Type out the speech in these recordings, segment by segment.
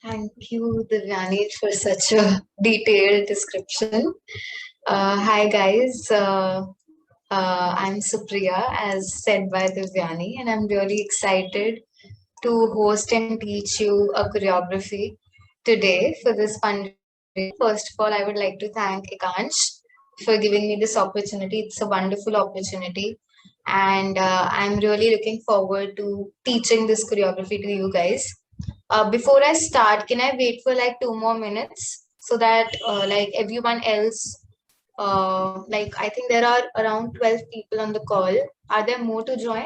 Thank you, Divyani, for such a detailed description. Hi, guys. I'm Supriya, as said by Divyani, and I'm really excited to host and teach you a choreography today for this fundraiser. First of all, I would like to thank Ikansh for giving me this opportunity. It's a wonderful opportunity, and I'm really looking forward to teaching this choreography to you guys. Before I start, can I wait for like 2 more minutes so that like everyone else, like I think there are around 12 people on the call. Are there more to join?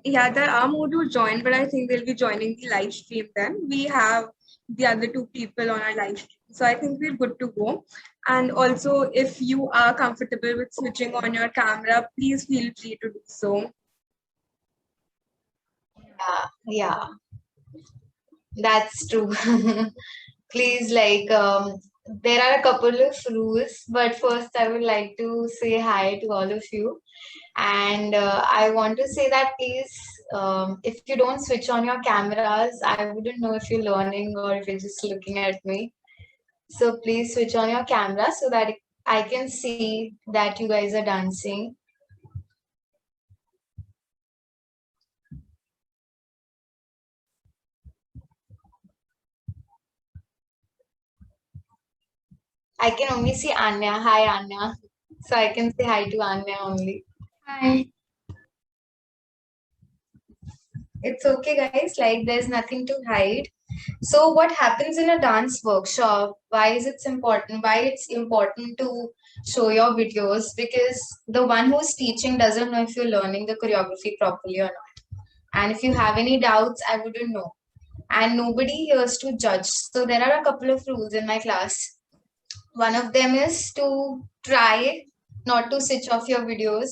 Yeah, there are more to join, but I think they'll be joining the live stream then. We have the other two people on our live stream. So I think we're good to go. And also, if you are comfortable with switching on your camera, please feel free to do so. Yeah, that's true. Please, like, there are a couple of rules, but first I would like to say hi to all of you. And I want to say that please, if you don't switch on your cameras, I wouldn't know if you're learning or if you're just looking at me. So please switch on your camera so that I can see that you guys are dancing. I can only see Anya. Hi, Anya. So I can say hi to Anya only. Hi. It's okay, guys. Like, there's nothing to hide. So, what happens in a dance workshop? Why is it important? Why it's important to show your videos? Because the one who's teaching doesn't know if you're learning the choreography properly or not. And if you have any doubts, I wouldn't know. And nobody here's to judge. So, there are a couple of rules in my class. One of them is to try not to switch off your videos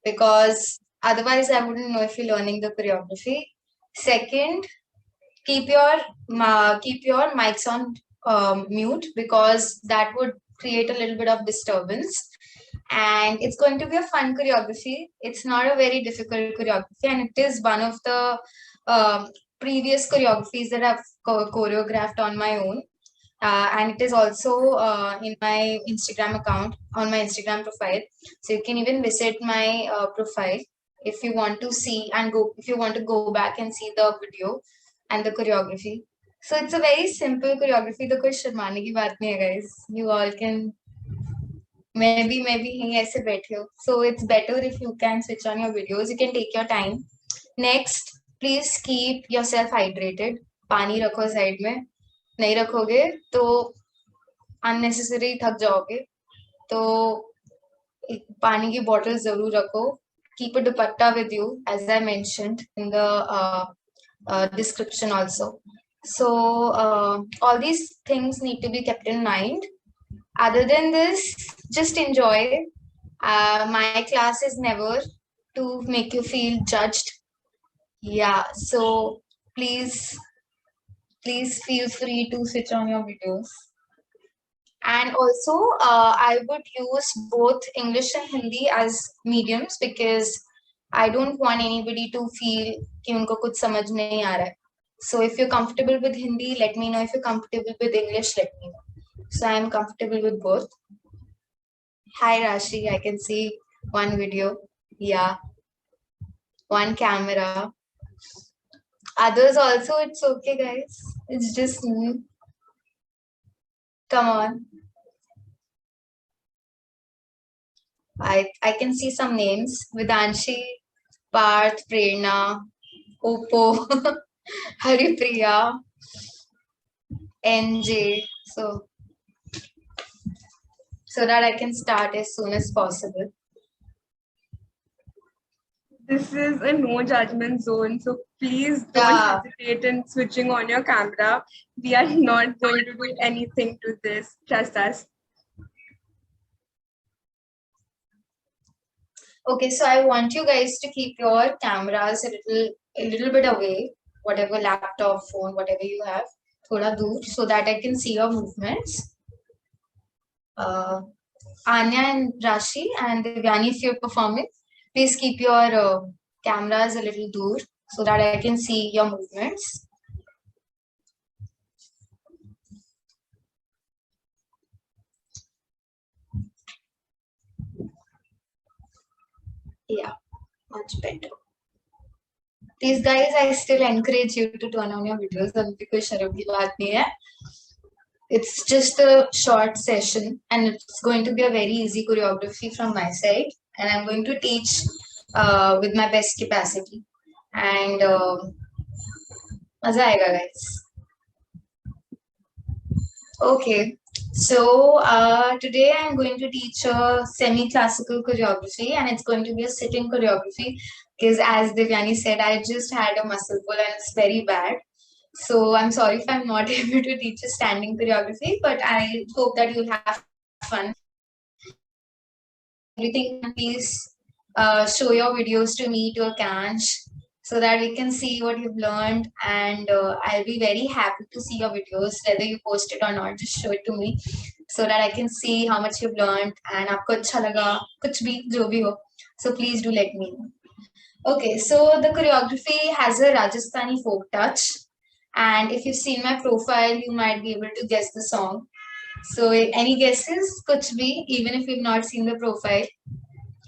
because otherwise I wouldn't know if you're learning the choreography. Second, keep your mics on mute because that would create a little bit of disturbance. And it's going to be a fun choreography. It's not a very difficult choreography, and it is one of the previous choreographies that I've choreographed on my own. And it is also in my Instagram account, on my Instagram profile. So you can even visit my profile if you want to see and go, if you want to go back and see the video and the choreography. So it's a very simple choreography. तो कोई शर्माने की बात नहीं है, guys. You all can maybe यहीं ऐसे बैठे हो. So it's better if you can switch on your videos. You can take your time. Next, please keep yourself hydrated. पानी रखो साइड में. नहीं रखोगे तो अननेसेसरी थक जाओगे. तो एक पानी की बॉटल जरूर रखो. Keep a dupatta with you, as I mentioned in the description also. So all these things need to be kept in mind. Other than this, just enjoy. My class is never to make you feel judged. Yeah, so please, please feel free to switch on your videos. And also, I would use both English and Hindi as mediums because I don't want anybody to feel कि उनको कुछ समझ नहीं आ रहा है. So if you're comfortable with Hindi, let me know. If you're comfortable with English, let me know. So I'm comfortable with both. Hi Rashi, I can see one video. Yeah, one camera. Others also, it's okay, guys. It's just me. Come on. I can see some names. Vidanshi, Parth, Prerna, Oppo, Haripriya, NJ. So that I can start as soon as possible. This is a no judgment zone, so please don't hesitate in switching on your camera. We are not going to do anything to this. Trust us. Okay, so I want you guys to keep your cameras a little bit away, whatever laptop, phone, whatever you have, thoda dur, so that I can see your movements. Anya and Rashi and Divyani, if you're performing, please keep your cameras a little dur so that I can see your movements. Yeah, much better. Please guys, I still encourage you to turn on your videos. अभी कोई शर्म की बात नहीं है. It's just a short session and it's going to be a very easy choreography from my side, and I'm going to teach with my best capacity, and मजा आएगा guys. Okay, so today I'm going to teach a semi-classical choreography, and it's going to be a sitting choreography because, as Devyani said, I just had a muscle pull and it's very bad. So I'm sorry if I'm not able to teach a standing choreography, but I hope that you'll have fun. Everything, please show your videos to me, to Akansh, so that we can see what you've learned, and I'll be very happy to see your videos, whether you post it or not. Just show it to me so that I can see how much you've learned and aapko acha laga, kuch bhi, jo bhi ho. So please do let me know. Okay, so the choreography has a Rajasthani folk touch, and if you've seen my profile, you might be able to guess the song. So any guesses? Kuch bhi, even if you've not seen the profile.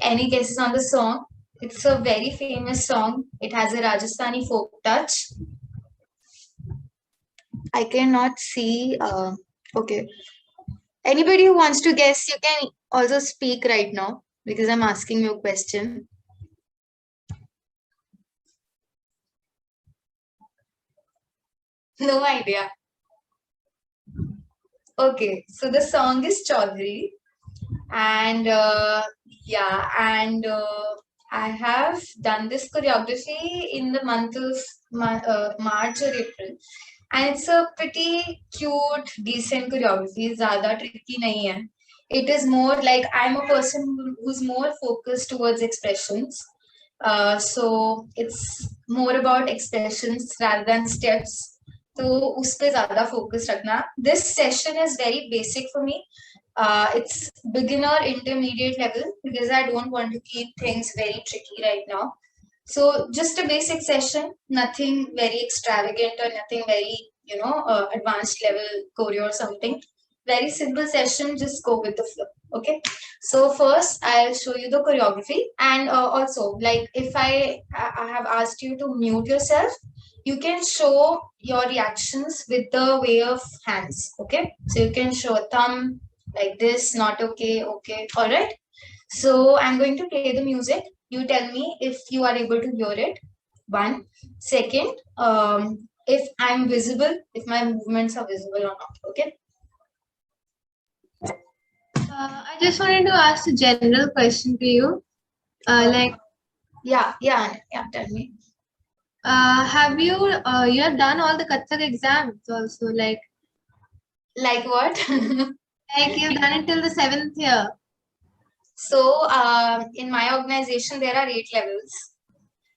Any guesses on the song? It's a very famous song. It has a Rajasthani folk touch. I cannot see. Okay. Anybody who wants to guess, you can also speak right now because I'm asking you a question. No idea. Okay, so the song is Chaudhary, and yeah, and I have done this choreography in the month of March or April, and it's a pretty cute, decent choreography. Zyada tricky nahi hai. It is more like I'm a person who's more focused towards expressions. So it's more about expressions rather than steps. तो उस पे ज़्यादा focus रखना. This session is very basic for me. It's beginner intermediate level because I don't want to keep things very tricky right now. So just a basic session, nothing very extravagant or nothing very, advanced level choreo or something. Very simple session, just go with the flow. Okay. So first I'll show you the choreography, and also like if I have asked you to mute yourself, you can show your reactions with the way of hands. Okay. So you can show a thumb like this, not okay, okay. All right. So I'm going to play the music. You tell me if you are able to hear it. One. Second, if I'm visible, if my movements are visible or not. Okay. I just wanted to ask a general question to you. Yeah. Tell me. Have you have done all the Kathak exams also? Like what? like you've done it till the 7th year. So in my organization there are 8 levels,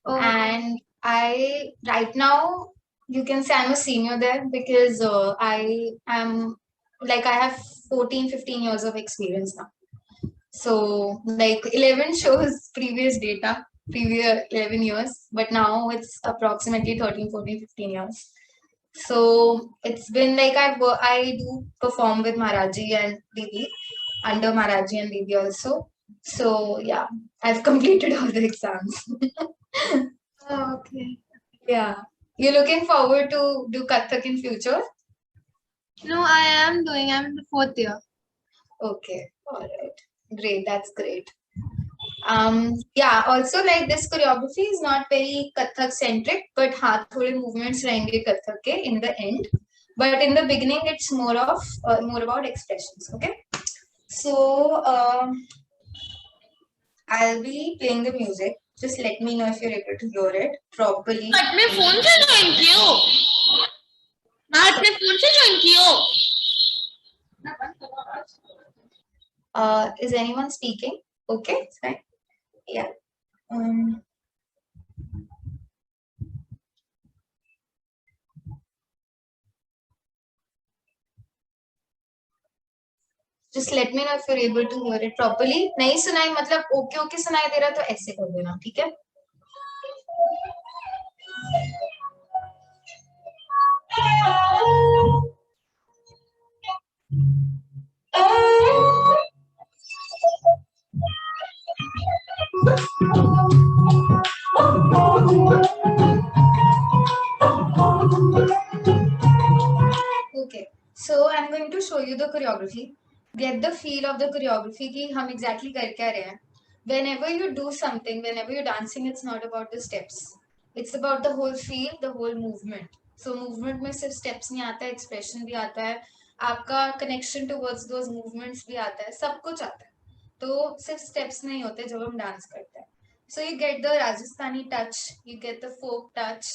and I right now you can say I'm a senior there because I am like I have 14-15 years of experience now. So like 11 shows previous data, previous 11 years, but now it's approximately 13, 14, 15 years. So it's been like I do perform with Maharaji and Didi, under Maharaji and Didi also. So yeah, I've completed all the exams. Okay. Yeah. You're looking forward to do Kathak in future? No, I am doing. I'm in the 4th year. Okay. All right. Great. That's great. Yeah, also like this choreography is not very Kathak centric, but हाँ थोड़े movements रहेंगे Kathak के in the end. But in the beginning, it's more about expressions. Okay. So I'll be playing the music. Just let me know if you're able to hear it properly. अपने phone से join कियो मैं अपने phone से join कियो Is anyone speaking? Okay, it's fine. Yeah. Just let me know if you're able to hear it properly. नहीं सुनाई मतलब ओके ओके सुनाई दे रहा तो ऐसे कर देना, ठीक है? you the choreography. Get the feel of the choreography कि हम exactly कर क्या रहे हैं. Whenever you do something, whenever you're dancing, it's not about the steps. It's about the whole feel, the whole movement. So movement में सिर्फ steps नहीं आता है, expression भी आता है, आपका connection towards those movements भी आता है, सब कुछ आता है. तो सिर्फ steps नहीं होते जब हम dance करते हैं. So you get the Rajasthani touch, you get the folk touch,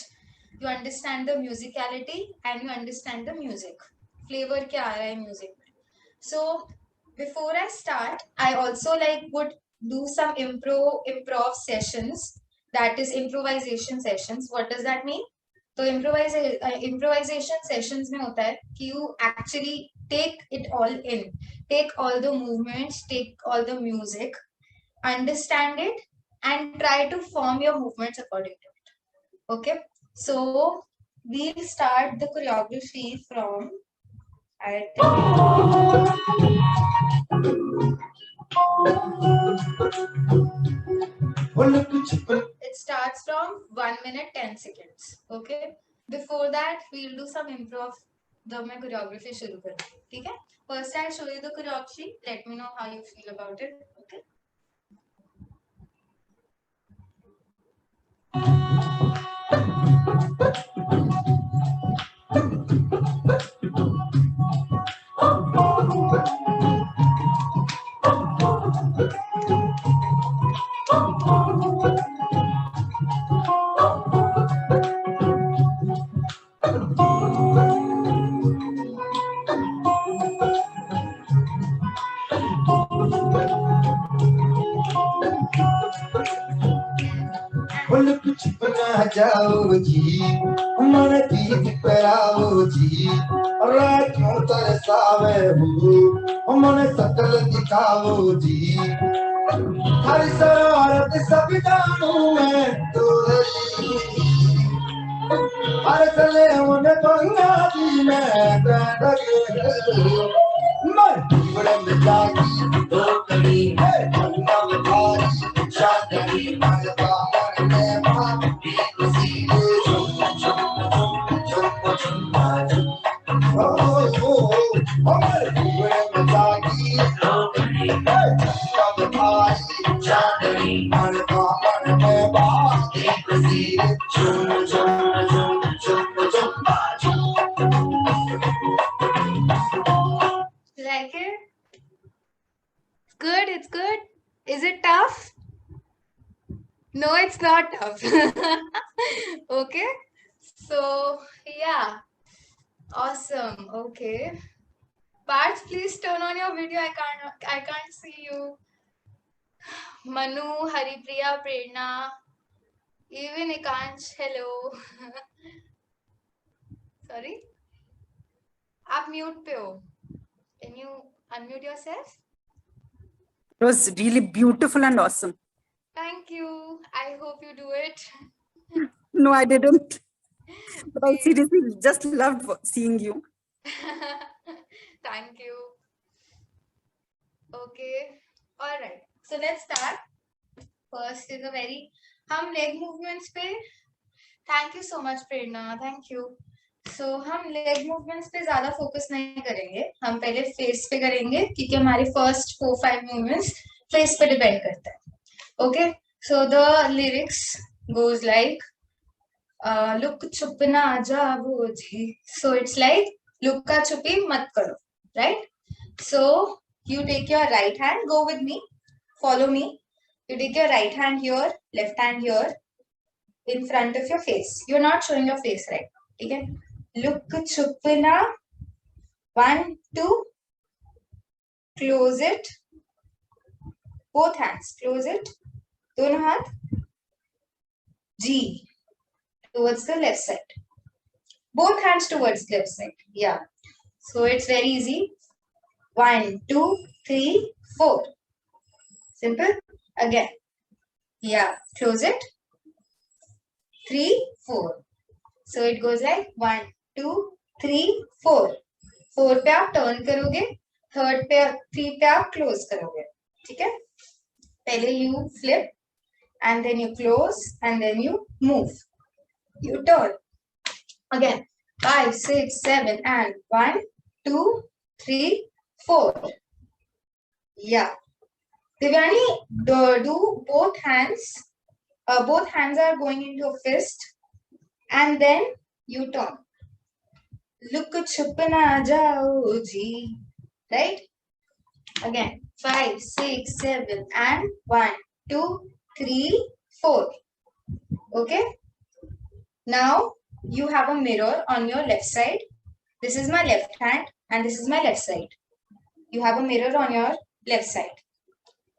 you understand the musicality and you understand the music. Flavor क्या आ रहा है music में. So before I start, I also would do some improv sessions, that is improvisation sessions. What does that mean? So improvisation sessions में होता है कि you actually take it all in, take all the movements, take all the music, understand it and try to form your movements according to it. Okay, so we'll start the choreography from it starts from 1 minute 10 seconds. Okay, before that we'll do some improv. जब मैं choreography शुरू करूँ, ठीक है? First I'll show you the choreography. Let me know how you feel about it. Okay. कुछ बना जाओ जी, मन की कराओ जी, रातों तरसावे हो, मन सकल दिखाओ जी, हर शरारत सब जानूं मैं तो हर चले उन्हें पंगा जी मैं बड़े मिजाजी दो कड़ी है पंगा में भारी शादी मजबा मरने मां खुशी Like it? It's good, it's good. Is it tough? No, it's not tough. Okay. So, yeah. Awesome. Okay. Parth, please turn on your video. I can't see you. Manu, Haripriya, Prerna, even Ikansh, hello. Sorry. आप mute पे हो. Can you unmute yourself? It was really beautiful and awesome. Thank you. I hope you do it. No, I didn't. But I seriously just loved seeing you. Thank you. Okay. All right. So let's start. First is a very हम leg movements पे. Thank you so much Prerna. Thank you. So हम leg movements पे ज़्यादा focus नहीं करेंगे. हम पहले face पे करेंगे क्योंकि हमारे first 4-5 movements face पे depend करता है. Okay. So the lyrics goes like look छुप ना जाओ जी. So it's like लुक्का छुपी मत करो, right? So you take your right hand, go with me, follow me. You take your right hand here, left hand here, in front of your face. You're not showing your face right now. Okay? Look chupna. 1, 2. Close it. Both hands. Close it. दोनों हाथ. G. Towards the left side. Both hands towards left side. Yeah. So it's very easy. 1, 2, 3, 4. Simple. Again. Yeah. Close it. 3, 4. So it goes like 1, 2, 3, 4. 4 पे आप turn करोगे, 3rd पे 3 पे आप close करोगे, ठीक है? पहले you flip and then you close and then you move. You turn. Again 5, 6, 7 and 1, 2, 3, 4. Yeah. Divyani, do both hands. Both hands are going into a fist, and then you turn. Look, chup na jao ji. Right? Again, 5, 6, 7, and 1, 2, 3, 4. Okay? Now you have a mirror on your left side. This is my left hand, and this is my left side. You have a mirror on your left side.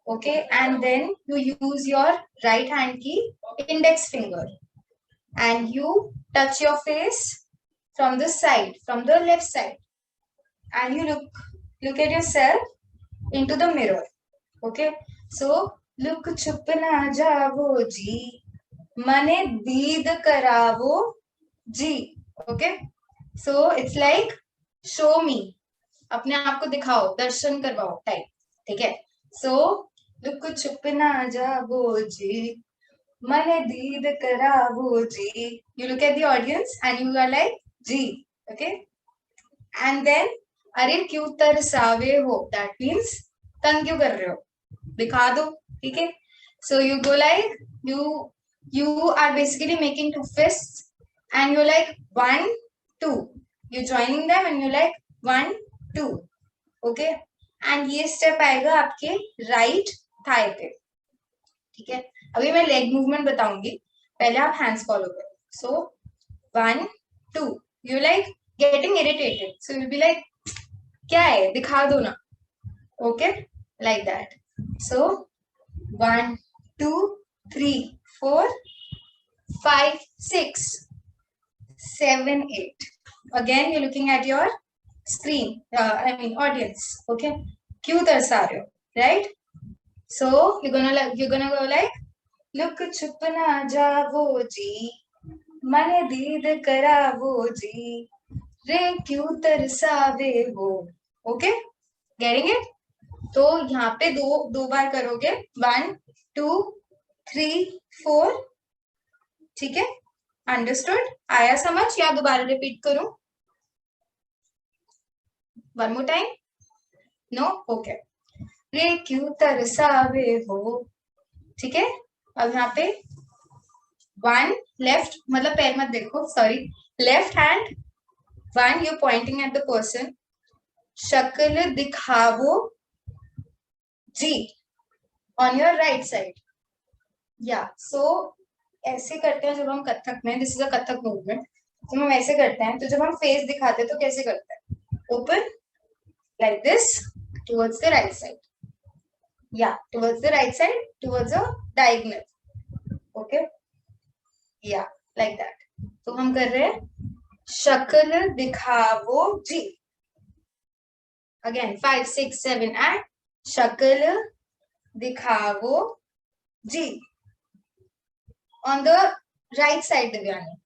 Okay, and then you use your right hand key, index finger, and you touch your face from the side, from the left side, and you look at yourself into the mirror. Okay, so look chup na javo ji, mane deed karavo ji. Okay, so it's like show me, अपने आप को दिखाओ, दर्शन करवाओ type. ठीक है, so look chup na javo ji, mane deed karavo ji. You look at the audience and you are like ji. Okay, and then अरे क्यों तरसावे हो, that means तंग क्यों कर रहे हो, दिखा दो. ठीक है, so you go like you are basically making two fists and you're like 1, 2. You're joining them and you're like 1, 2. Okay, and ये स्टेप आएगा आपके राइट थाई पे. ठीक है, अभी मैं लेग मूवमेंट बताऊंगी, पहले आप हैंड्स फॉलो करो. सो 1, 2. You like getting irritated, so you be like क्या है, दिखा दो ना. Okay, like that. So 1, 2, 3, 4, 5, 6, 7, 8. Again, you're looking at your screen, audience. Okay, क्यों तरसा रहे हो, right? So you're gonna go like look chup na javo ji, mane deed karavo ji, re क्यों तरसावे हो. Okay, getting it? तो यहाँ पे दो बार करोगे, 1, 2, 3, 4. ठीक है, अंडरस्टूड? आया समझ या दोबारा रिपीट करूं? One more time? No? Okay. रे क्यों तरसावे हो. ठीक है, अब यहाँ पे 1 लेफ्ट, मतलब पैर मत देखो, sorry, left hand 1, you Poynting at the person. शक्ल दिखावो जी ऑन योर राइट साइड. या सो ऐसे करते हैं जब हम कथक में, this is a Kathak movement. जब हम ऐसे करते हैं तो जब हम फेस दिखाते हैं तो कैसे करते हैं, open like this towards the right side. Yeah, towards the right side, towards a diagonal. Okay, yeah, like that. तो हम कर रहे हैं शक्ल दिखावो जी. Again, 5, 6, 7, and शक्ल दिखावो जी on the right side, Divyani.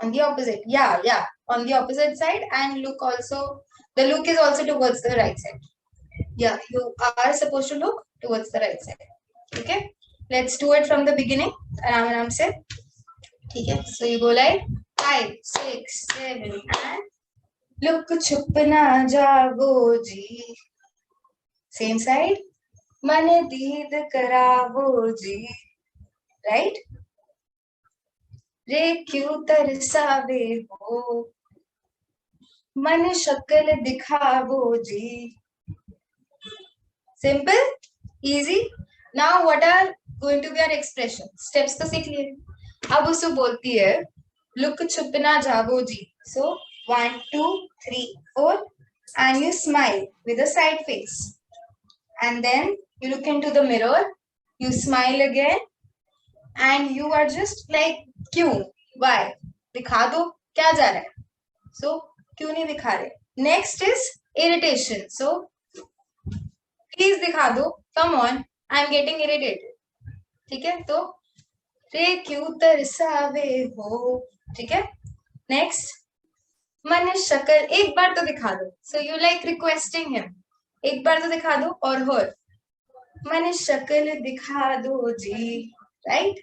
On the opposite, yeah, on the opposite side, and look also. The look is also towards the right side. Yeah, you are supposed to look towards the right side. Okay, let's do it from the beginning. Aram se. Okay, so you go like 5, 6, 7, and look chup na javo ji. Same side. Mane deed karavo ji. Right? Re kyun tarsaave ho. मन शक्ल दिखावो जी. Simple, easy. Now what are going to be our expressions? Steps तो सीख लिए. अब उसको बोलती है look छुप ना जावो जी. So 1, 2, 3, 4, and you smile with a side face, and then you look into the mirror, you smile again, and you are just like क्यों, why, दिखा दो क्या जा रहा है. So क्यों नहीं दिखा रहे. Next is irritation. So please दिखा दो, come on, I am getting irritated. ठीक है, तो रे क्यों तरसावे हो. ठीक है, नेक्स्ट मन शक्ल, एक बार तो दिखा दो. So you like requesting him, एक बार तो दिखा दो. और हर मन शक्ल दिखा दो जी. राइट,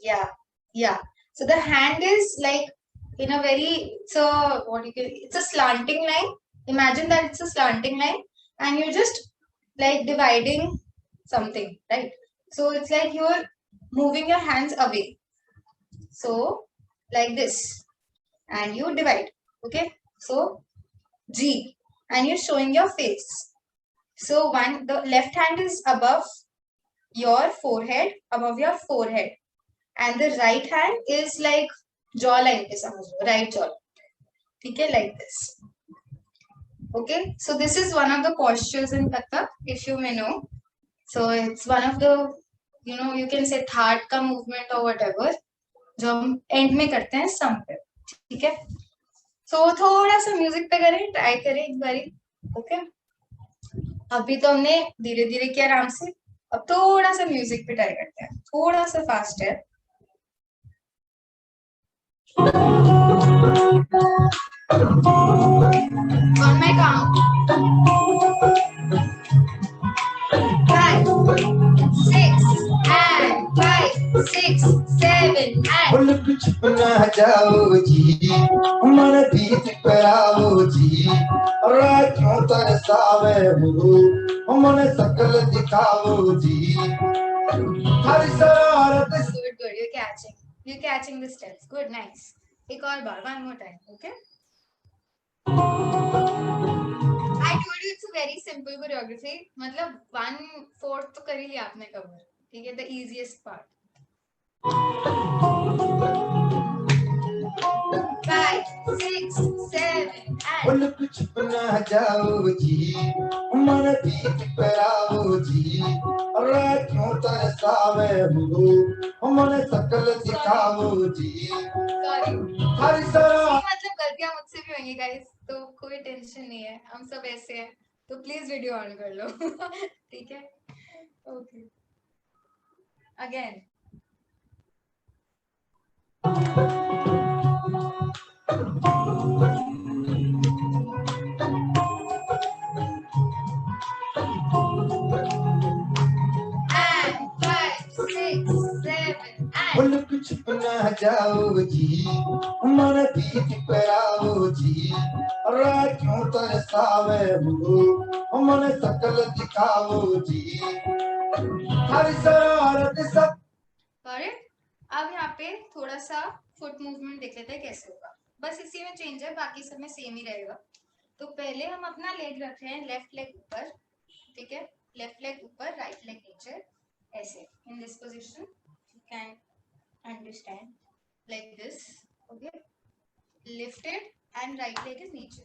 या. So the hand is like in a very, so what you can, it's a slanting line. Imagine that it's a slanting line and you're just like dividing something, right? So it's like you're moving your hands away. So like this, and you divide, okay? So G, and you're showing your face. So the left hand is above your forehead, and the right hand is like jawline पे समझो, right jawline, ठीक है, like this. Okay, so this is one of the postures in Kathak, if you may know. So it's one of the, you can say third का movement or whatever, जो हम end में करते हैं sum पे, ठीक है? So थोड़ा सा म्यूजिक पे करें, ट्राई करें एक बारी, ओके? अभी तो हमने धीरे धीरे किया आराम से, अब थोड़ा सा म्यूजिक पे ट्राई करते हैं, थोड़ा सा फास्ट है. On my count. 5, 6, and 5, 6, 7, and. बोल कुछ बना जाओ जी, मन बीत कराओ जी, रात क्यों तरसावे हो, मन सकल दिखाओ जी, हर शरारत Good, you're catching the steps. Good, nice. एक और बार, one more time, okay? I told you it's a very simple choreography. मतलब 1/4 तो कर ही लिया आपने cover, ठीक है? The easiest part. 5, 6, 7, and. बोल कुछ बना जाओ जी, मन बीत कराओ जी, रात क्यों तरसावे हो, मन सकल दिखाओ जी, Sorry. हर शरारत मतलब गलतियां मुझसे भी होंगी गाइस, तो कोई टेंशन नहीं है, हम सब ऐसे हैं, तो प्लीज वीडियो ऑन कर लो. ठीक है, ओके, अगेन. And 5, 6, 7, and. बोल कुछ बना जाओ जी, मन बीत कराओ जी, रात क्यों तरसावे हो, मन सकल दिखाओ जी, हर शरारत सब. Got it? अब यहाँ पे थोड़ा सा फुट मूवमेंट देख लेते हैं कैसे होगा. बस इसी में चेंज है, बाकी सब में सेम ही रहेगा. तो पहले हम अपना लेग रख रहे हैं, लेफ्ट लेग ऊपर, ठीक है? लेफ्ट लेग ऊपर, राइट लेग नीचे, ऐसे. In this position you can understand like this, okay? Lifted and right leg is niche.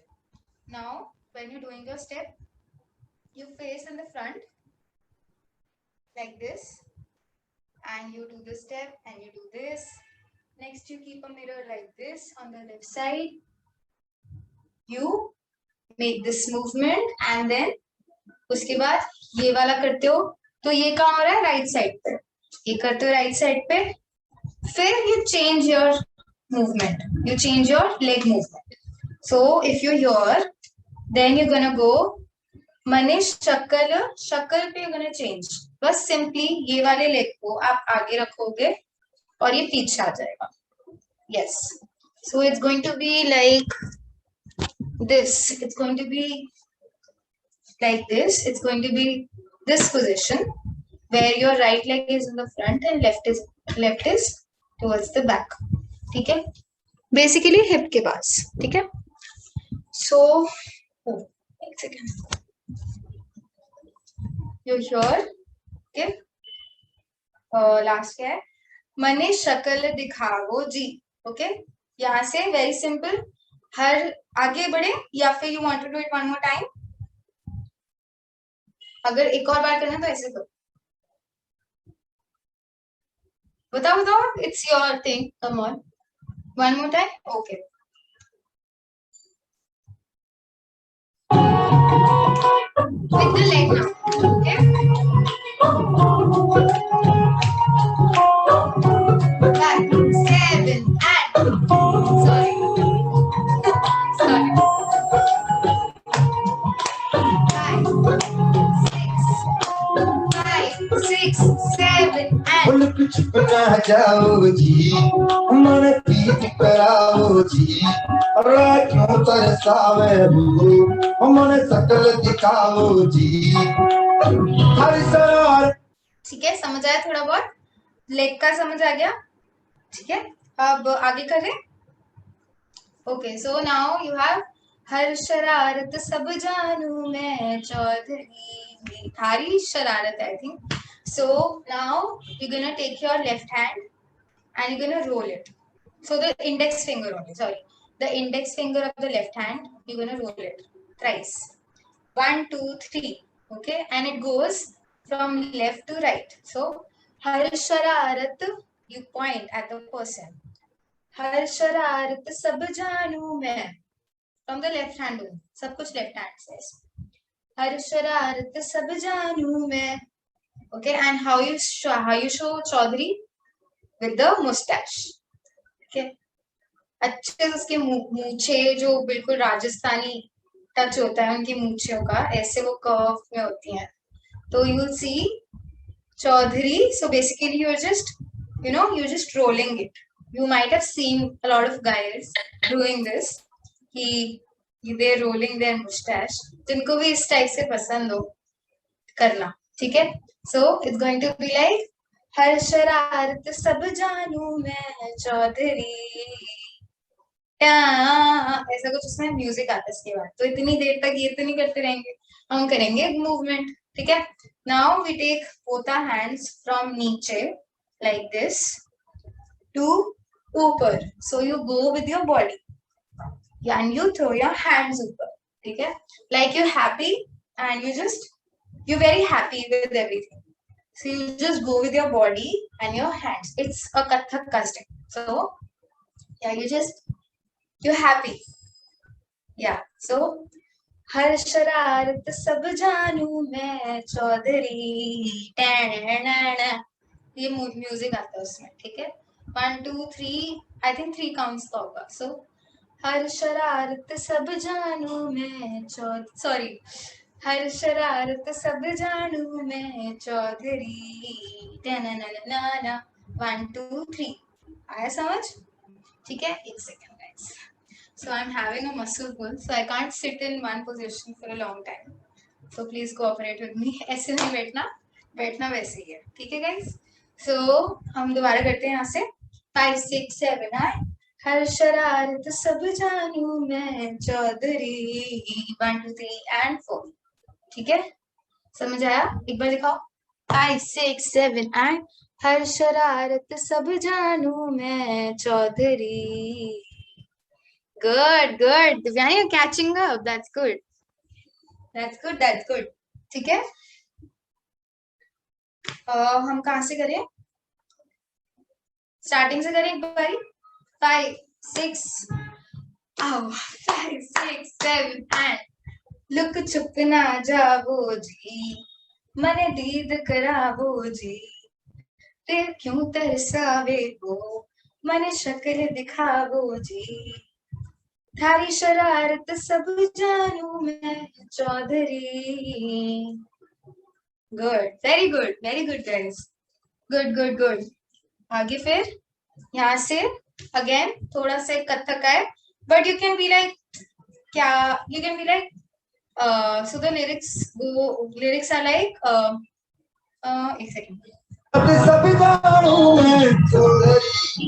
Now when you're doing your step, you face in the front like this, and you do this step and you do this. Next you keep a mirror like this on the left side. You make this movement and then उसके बाद ये वाला करते हो, तो ये कहाँ हो रहा है? राइट साइड पे. ये करते हो राइट साइड पे, फिर you change your movement, you change your leg movement. So if you're here, then you're gonna go Manish शक्ल पे you're gonna change. बस simply ये वाले leg को आप आगे रखोगे और ये पीछे आ जाएगा. Yes. So it's going to be like this. It's going to be like this. It's going to be this position where your right leg is in the front and left is towards the back. ठीक है? Basically hip के पास, ठीक है? So, एक second. You're here, okay? Last क्या है? मनीष शक्ल दिखाओ जी, okay? यहाँ से very simple. हर आगे बढ़े या फिर you want to do it one more time? अगर एक और बार करना तो ऐसे करो. बताओ, it's your thing. Come on. One more time? Okay. With the leg now. Okay? 5, 7, and. Sorry. 5, 6, 7, and. बोल कुछ लुक छुप ना जाओ जी, मन पीत कराओ जी, अरे क्यों तरसावे हो, मन सकल दिखाओ जी, हर सरार। ठीक है, समझ आया थोड़ा बहुत? लेग का समझ आ गया? ठीक है, अब आगे करें। Okay, so now you have her शरारत सब जानू मैं चौधरी, थारी शरारत I think. So now you're gonna take your left hand and you're gonna roll it. So the index finger only, sorry, the index finger of the left hand, you're gonna roll it thrice. 1, 2, 3. Okay, and it goes from left to right. So har shararat, you point at the person. हर शरारत सब जानू मैं, from the left hand only, सब कुछ left hand से. हर शरारत सब जानू मैं. Okay, and how you show Chaudhary? With the mustache. Okay, अच्छे से उसके मूछे जो बिल्कुल राजस्थानी टच होता है उनकी मूछों का, ऐसे वो कर्व में होती हैं. तो you will see Chaudhary. So basically you're just, you're just rolling it. You might have seen a lot of guys doing this. They're rolling their mustache. जिनको भी इस टाइप से पसंद हो करना, ठीक है? So it's going to be like हर शरारत सब जानू मैं चौधरी, ऐसा कुछ उसमें म्यूजिक आता है इसके बाद. तो इतनी देर तक ये तो नहीं करते रहेंगे, हम करेंगे मूवमेंट. ठीक है, now we take both our hands from नीचे like this to ऊपर. So you go with your body and you throw your hands ऊपर. ठीक है, like you're happy and you're very happy with everything. So you just go with your body and your hands. It's a Kathak custom. So yeah, you're happy. Yeah. So हर शरारत सब जानू मैं चौधरी, ये music आता है उसमें. ठीक है, 1, 2, 3, आई थिंक 3 काउंट्स का होगा. सो हर शरारत सब जानू मैं सॉरी, हर शरारत सब जानू मैं चौधरी, 1, 2, 3. आया समझ? ठीक है, एक second guys. So I'm having a muscle pull, so I can't sit in one position for a long time. So please cooperate with me. ऐसे नहीं बैठना वैसे ही है. ठीक है guys? So हम दोबारा करते हैं यहाँ से. 5, 6, 7, 8. हर शरारत सब जानू मैं चौधरी, 1, 2, 3 and 4. ठीक है, समझ आया? एक बार दिखाओ. 5, 6, 7, 8. हर शरारत सब जानू मैं Chaudhary. Good. Divyani, you're catching up. That's good. ठीक है, हम कहाँ से करें? स्टार्टिंग से करें एक बारी. 5, 6, 7 and लुक छुप ना जाओ जी, मन दीद करावो जी, फिर क्यों तरसावे हो, मन शक्ल दिखावो जी, थारी शरारत सब जानू मैं Chaudhary. Good, very good guys. Good. आगे फिर यहाँ से अगेन थोड़ा सा कथक है, but you can be like so the lyrics are like एक सेकंड. सब जानू मैं चौधरी,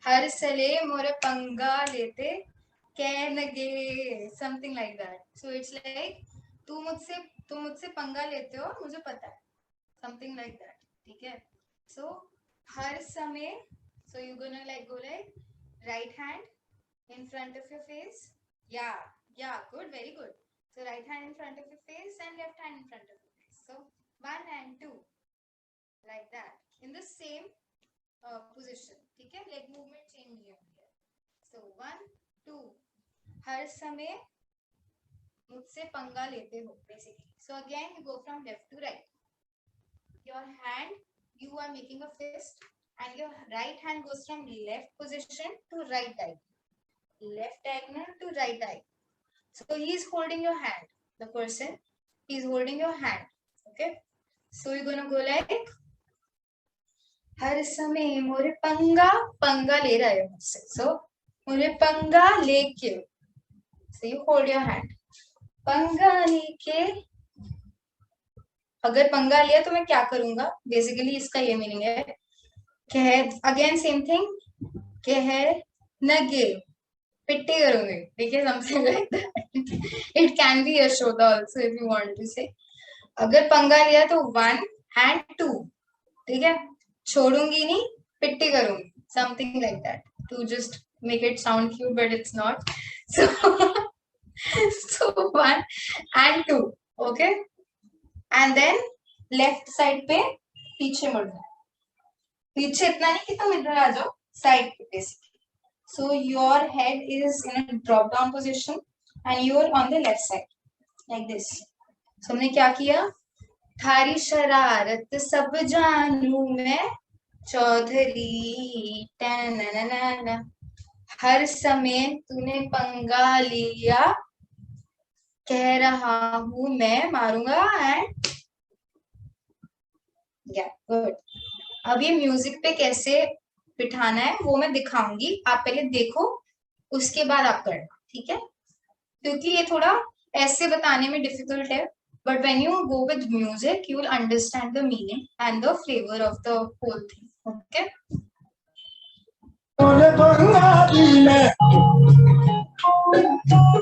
हर सले मोर पंगा लेते कहनगे, something like that. So it's like तुम मुझसे पंगा लेते हो, मुझे पता है, something like that. ठीक है, so हर समय, so you're gonna like go like right hand in front of your face. Yeah, good, very good. So right hand in front of your face and left hand in front of your face. So 1 and 2 like that in the same position. ठीक है, leg movement change नहीं होती है. So 1, 2. हर समय मुझसे पंगा लेते हो basically. So again you go from left to right. Your hand, you are making a fist and your right hand goes from left position to right diagonal. Left diagonal to right diagonal. So he is holding your hand. The person, he is holding your hand. Okay. So you're gonna go like हर समय मोरे पंगा ले रहा है मुझसे. So मोरे पंगा लेके. So you hold your hand. पंगा लेके. अगर पंगा लिया तो मैं क्या करूंगा? बेसिकली इसका ये मीनिंग है. कह अगेन सेम थिंग. कह नगे पिट्टी करूंगी. देखिए something like that. It can be Yashoda also if you want to say. अगर पंगा लिया तो 1 and 2. ठीक है. छोड़ूंगी नहीं, पिट्टी करूंगी. Something like that. To just make it sound cute, but it's not. So, so 1 and 2. Okay. And then left side पे पीछे मुड़ना. पीछे इतना नहीं कि तुम इधर आ जाओ. Side पे basically. So your head is in a drop down position and you are on the left side like this. So हमने क्या किया? थारी शरारत सब जानू मैं चौधरी. टननननन. हर समय तूने पंगा लिया. कह रहा हूं मैं मारूंगा. And good. अब ये म्यूजिक पे कैसे बिठाना है वो मैं दिखाऊंगी. आप पहले देखो, उसके बाद आप करना. ठीक है. क्योंकि ये थोड़ा ऐसे बताने में डिफिकल्ट है. But when you go with music you will understand the meaning and the flavour of the whole thing. Okay.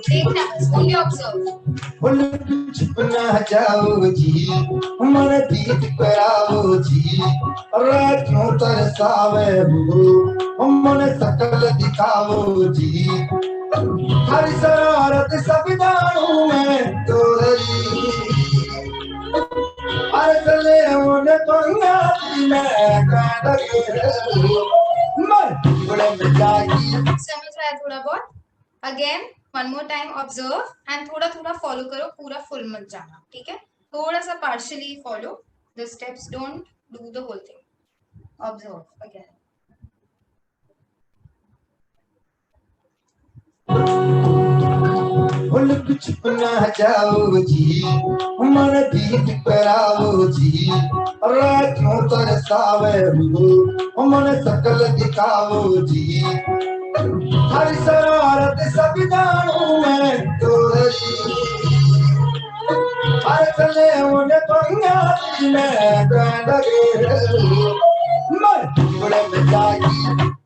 देखना, only observe. छुपना जाओ जी, मन पीत कराओ जी. क्यों तरसावे हो, मन सकल दिखाओ जी. हर शरारत सब जानू मैं तोरी. हर चले उन्हें पंगा मैं समझ रहा है थोड़ा बहुत. Again one more time observe and थोड़ा थोड़ा फॉलो करो. पूरा फुल मत जाना. ठीक है. थोड़ा सा partially follow the steps. Don't do the whole thing. Observe again. छुपना जाओ जी, मन पीत कराओ जी. क्यों तरसावे हो, मन सकल दिखाओ जी. हर शरारत सब जानू मैं तोरी. हर चले उन्हें पंगा मैं.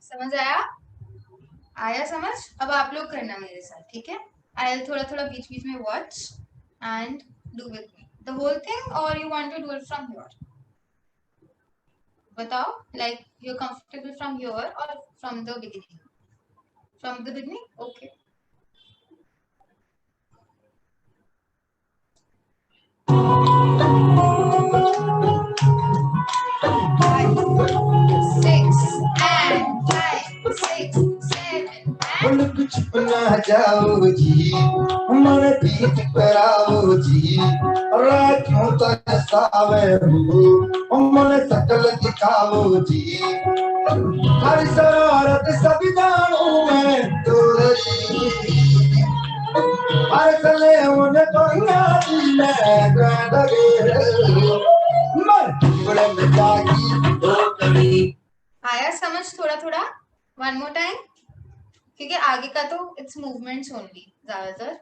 समझ आया समझ. अब आप लोग करना मेरे साथ. ठीक है. आई थोड़ा थोड़ा बीच बीच में watch and do with me the whole thing. और you want to do it from your. बताओ. Like you are comfortable from your और from the beginning. From the beginning. Okay. छुपना जाओ जी, मन पीत कराओ जी. क्यों तरसावे हो, मन सकल दिखाओ जी. हर शरारत सब जानू मैं तोरी. हर चले उन्हें पंगा मैं. आया समझ थोड़ा थोड़ा. One more time. क्योंकि आगे का तो इट्स मूवमेंट्स ओनली ज्यादातर.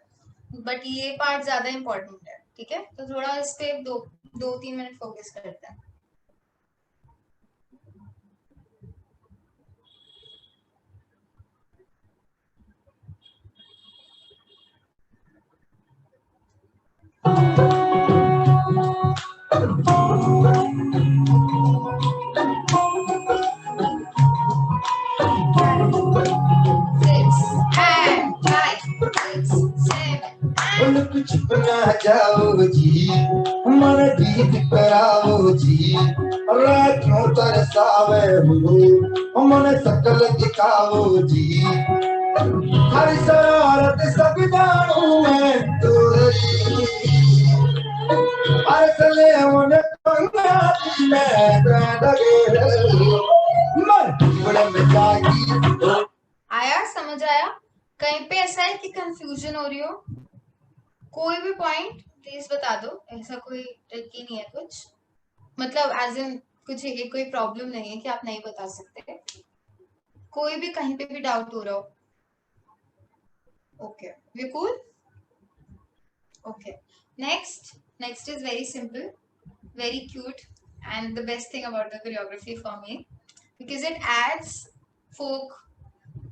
बट ये पार्ट ज्यादा इंपॉर्टेंट है. ठीक है. तो थोड़ा इस पे 2-3 मिनट फोकस करते हैं. छुपना जाओ जी, मन पीत कराओ जी. क्यों तरसावे हो, मन सकल दिखाओ जी. हर शरारत सब जानू मैं तोरी. हर चले उन्हें पंगा मैं. आया समझ आया. कहीं पे ऐसा है कि कंफ्यूजन हो रही हो? कोई भी पॉइंट प्लीज बता दो. ऐसा कोई ट्रिकी नहीं है कुछ. मतलब एज इन कुछ ये कोई प्रॉब्लम नहीं है कि आप नहीं बता सकते, कोई भी कहीं पे भी डाउट हो रहा हो. Okay, we cool. Okay, next is very simple, very cute, and the best thing about the choreography for me, because it adds folk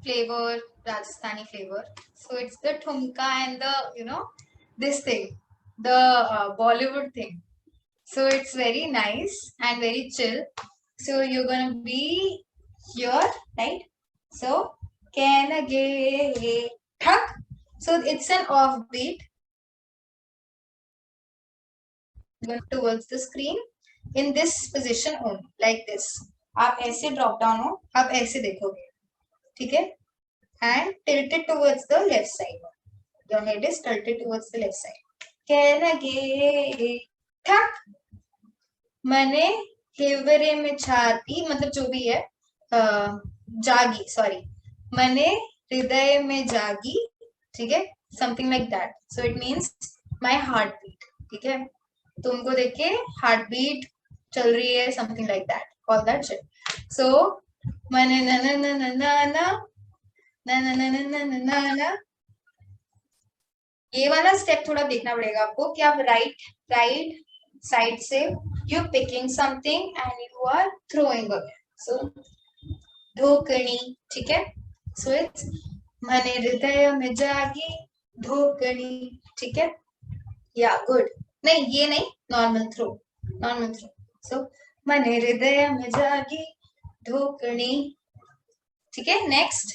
flavor, Rajasthani flavor. So it's the thumka and the this thing, the Bollywood thing. So it's very nice and very chill. So you're gonna be here, right? So can ge thak. So it's an offbeat towards the screen in this position only, like this. आप ऐसे drop down हो, आप ऐसे देखोगे, ठीक है? And tilted towards the left side. Your head is tilted towards the left side. कहनगे ठक मने हिवरे में छाती, मतलब जो भी है, जागी, सॉरी, मने हृदय में जागी, ठीक है? Something like that. So it means my heartbeat, ठीक है? तुमको देख के हार्ट बीट चल रही है, something like that, all that shit. So मने ना ना ना ना ना ना ना ना ना ना ना ना ना. ये वाला स्टेप थोड़ा देखना पड़ेगा आपको कि आप राइट साइड से you picking something and you are throwing away. So धोकनी, ठीक है? सो इट्स मने हृदय में जागी धोकनी, ठीक है? या गुड. नहीं, ये नहीं, नॉर्मल थ्रो. सो मने हृदय में जागी धोकनी, ठीक है? नेक्स्ट,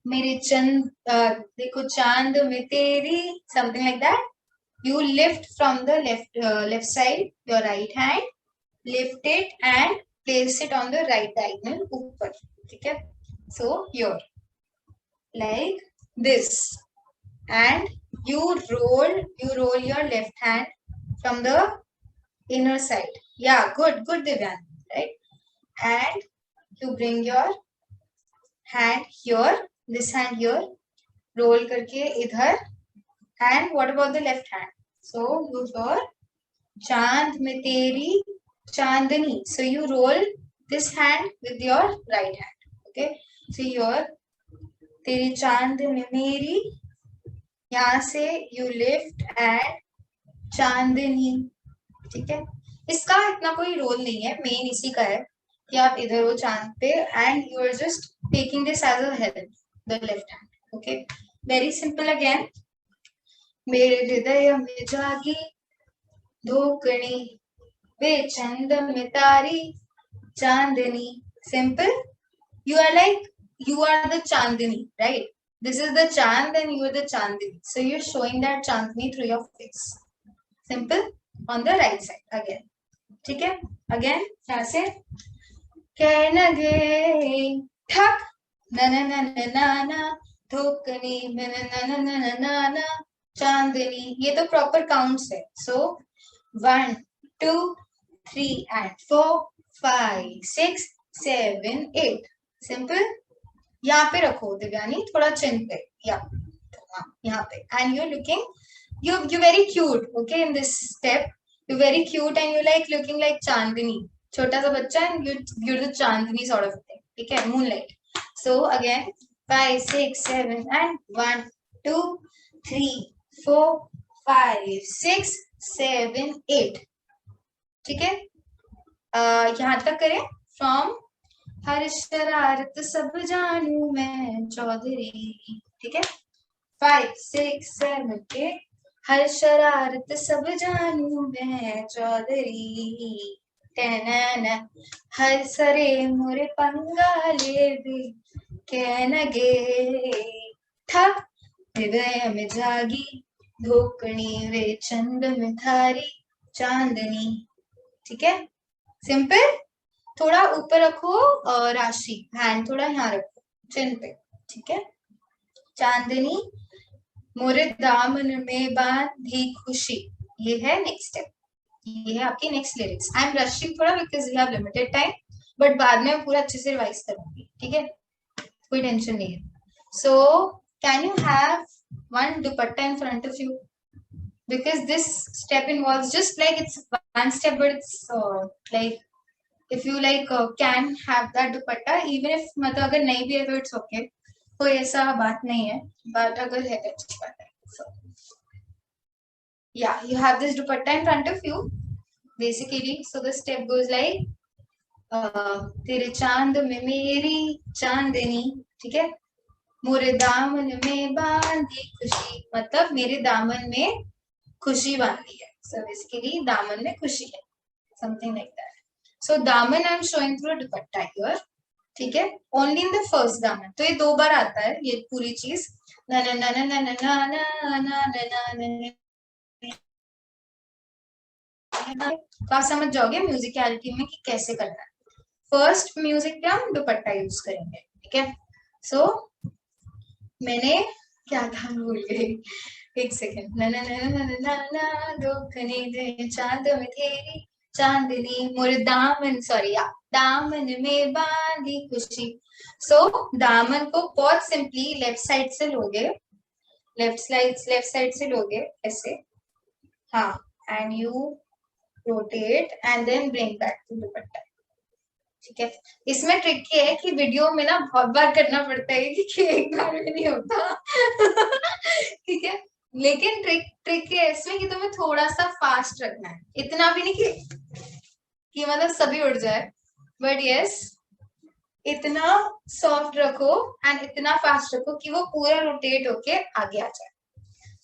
मेरे चंद देखो चांद में तेरी, something like that. You lift from the left side your right hand, lift it and place it on the right diagonal ऊपर, ठीक है? So your like this and you roll your left hand from the inner side. Yeah, good Divyan, right? And you bring your hand here, this hand here, roll करके इधर. And what about the left hand? So you your चांद में तेरी चांदनी. So you roll this hand with your right hand. Okay, so your तेरी चांद में मेरी, यहाँ से यू लिफ्ट एंड चांदनी, ठीक है? इसका इतना कोई रोल नहीं है, मेन इसी का है कि आप इधर हो चांद पे and you are just taking this as a help, the left hand. Okay, very simple. Again, मेरे हृदय में जागी धोकनी वे चंद में तारी चांदनी. Simple. You are like, you are the Chandini, right? This is the Chand and you are the Chandini. So you're showing that Chandni through your face. Simple. On the right side again. ठीक है? Again, यहाँ से कहनगे ठक ना ना ना ना ना ना धोकनी ना ना ना ना ना ना ना चांदनी. ये तो प्रॉपर काउंट्स है. So 1, 2, 3 and 4, 5, 6, 7, 8. सिंपल. यहाँ पे रखो दिव्यानी, थोड़ा चिन पे, या यहाँ पे. And you looking, you very cute, okay, in this step. You very cute and you like looking like चांदनी, छोटा सा बच्चा, and you're the Chandni sort of thing, ठीक है? Moonlight. So again 5, 6, 7 and 1, 2, 3, 4, 5, 6, 7, 8. ठीक है? यहाँ तक करें. फ्रॉम हर शरारत सब जानू मैं चौधरी, ठीक है? 5, 6, 7, 8. हर शरारत सब जानू मैं चौधरी. 10, हर सरे मोरे पंगाले भी कहनगे ठक हृदय में जागी धोकनी वे चंद में थारी चांदनी. ठीक है? सिंपल. थोड़ा ऊपर रखो राशि, हैंड थोड़ा यहाँ रखो चिन पे, ठीक है? चांदनी मोरे दामन में बांधी खुशी. ये है नेक्स्ट स्टेप, ये है आपकी next lyrics. I am rushing थोड़ा because we have limited time, but बाद में मैं पूरा अच्छे से रिवाइज करूंगी, ठीक है? कोई टेंशन नहीं है. So can you have one dupatta in front of you? because this step involves just like it's one step, but it's like if you like can have that dupatta, even if मतलब अगर नहीं भी है तो it's okay, कोई ऐसा बात नहीं है, but अगर है तो अच्छी बात है. So yeah, you have this dupatta in front of you basically. So the step goes like तेरे चांद में मेरी चांदनी, ठीक है, मोरे दामन में बांधी खुशी, मतलब मेरे दामन में खुशी बांधी है. So basically दामन में खुशी है, something like that. So दामन I'm showing through a dupatta here, ठीक है, only in the first दामन. तो ये 2 बार आता है ये पूरी चीज, ना ना ना ना ना ना ना ना ना ना ना. तो आप समझ जाओगे म्यूजिकलिटी में कि कैसे करना है. फर्स्ट म्यूजिक पे हम दुपट्टा यूज करेंगे, ठीक है. सो मैंने क्या था भूल गई, एक सेकेंड. ना ना ना ना ना ना दुखने दे चांद में तेरी चांदनी, मोरे दामन, सॉरी या दामन में बांधी खुशी. सो दामन को बहुत सिंपली लेफ्ट साइड से लोगे, लेफ्ट साइड से लोगे ऐसे, हाँ, and you rotate and then bring back to dupatta, ठीक है. इसमें ट्रिक ये है कि वीडियो में ना बहुत बार करना पड़ता है क्योंकि एक बार में नहीं होता. ठीक है, लेकिन ट्रिक ये है इसमें कि तुम्हें थोड़ा सा फास्ट रखना है, इतना भी नहीं कि मतलब सभी उड़ जाए, बट यस इतना सॉफ्ट रखो एंड इतना फास्ट रखो कि वो पूरा रोटेट होके आगे आ जाए.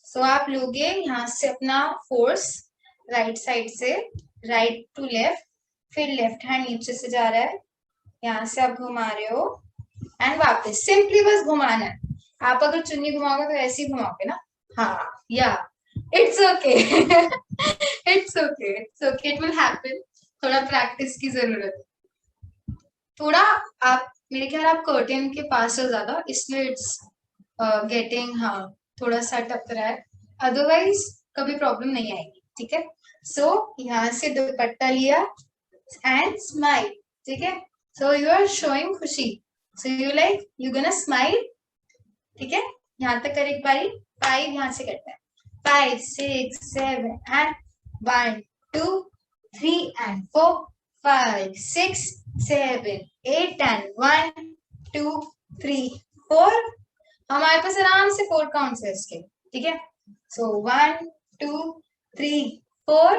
सो आप लोगे यहाँ से अपना फोर्स राइट साइड से राइट टू लेफ्ट, फिर लेफ्ट हैंड नीचे से जा रहा है, यहाँ से आप घुमा रहे हो एंड वापस सिंपली बस घुमाना है. आप अगर चुन्नी घुमाओगे तो ऐसे ही घुमाओगे ना, हाँ, या it's okay, it's okay, it's okay, it will happen. थोड़ा प्रैक्टिस की जरूरत है. थोड़ा आप मेरे ख्याल आप कर्टेन के पास हो ज्यादा, इसलिए इट्स गेटिंग, हाँ, थोड़ा सा टक रहा है, अदरवाइज कभी प्रॉब्लम नहीं आएगी, ठीक है. सो यहाँ से दुपट्टा लिया एंड स्माइल, ठीक है. सो यू आर शोइंग खुशी, so you like you gonna smile, ठीक है. यहाँ तक कर एक बारी, 5 यहाँ से करते हैं, 5 6 7 एंड 1 2 3 एंड 4 5 6 7 8 एंड 1 2 3 4. हमारे पास आराम से 4 काउंट्स है इसके, ठीक है. सो 1 2 3 4,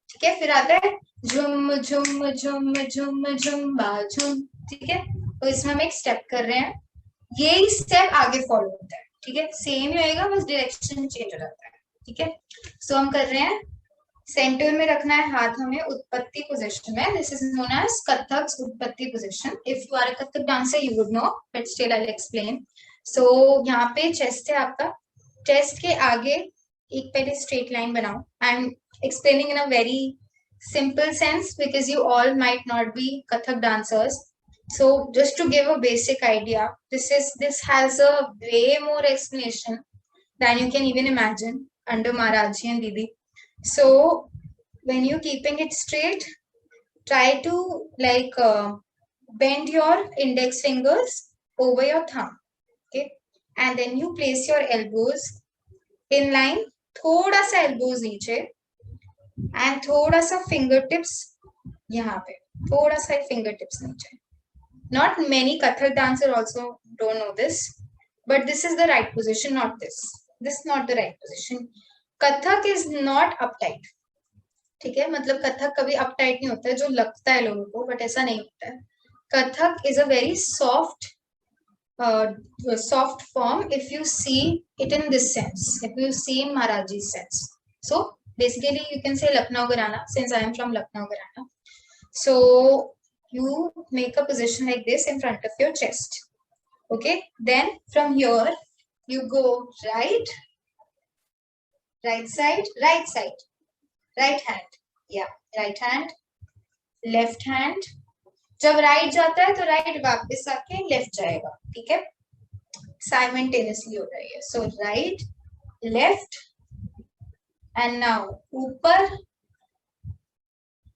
ठीक है. फिर आता है झुम झुम झुम झुम झुम्बा झुम, ठीक है. तो इसमें हम एक स्टेप कर रहे हैं, यही स्टेप आगे फॉलो होता है, ठीक है. सेम ही होएगा, बस डायरेक्शन चेंज हो जाता है, ठीक है. सो हम कर रहे हैं, सेंटर में रखना है हाथ हमें उत्पत्ति पोजीशन में. This is known as Kathak उत्पत्ति position. If you are a Kathak dancer you would know, but still I will explain. So यहाँ पे चेस्ट है आपका, चेस्ट के आगे एक पहले स्ट्रेट लाइन बनाओ. I am explaining in a very simple sense because you all might not be Kathak dancers. So just to give a basic idea, this has a way more explanation than you can even imagine under Maharaji and Didi. So when you're keeping it straight, try to like bend your index fingers over your thumb, okay, and then you place your elbows in line, thoda sa elbows नीचे and थोड़ा सा finger tips यहाँ पे, थोड़ा सा finger tips नीचे. Not many Kathak dancer also don't know this, but this is the right position, not this not the right position. Kathak is not uptight, ठीक है. मतलब कथक कभी अपटाइट नहीं होता है जो लगता है लोगों को, बट ऐसा नहीं होता है. Kathak is a very soft form if you see it in this sense, if you see in Maharaji's sense. So basically you can say Lucknow Gharana, since I am from Lucknow Gharana. So you make a position like this in front of your chest, okay. Then from here you go right side, right hand, yeah, right hand, left hand. जब right जाता है तो right वापस आके left जाएगा, ठीक है. Simultaneously हो रही है. सो राइट लेफ्ट एंड नाउ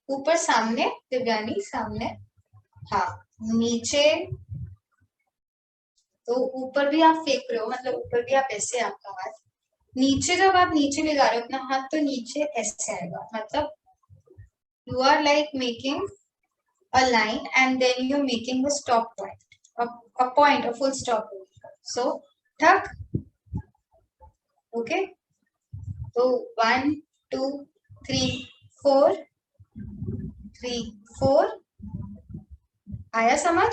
ऊपर सामने, दिव्यानी सामने, हाँ, नीचे. तो ऊपर भी आप फेंक रहे हो, मतलब ऊपर भी आप ऐसे आपका हाथ, नीचे जब आप नीचे ले जा रहे हो अपना हाथ तो नीचे ऐसे आएगा, मतलब you are like making a line and then you're making a stop point, a point, a full stop. So thak. Okay, so 1 2 3 4 3 4 आया समझ?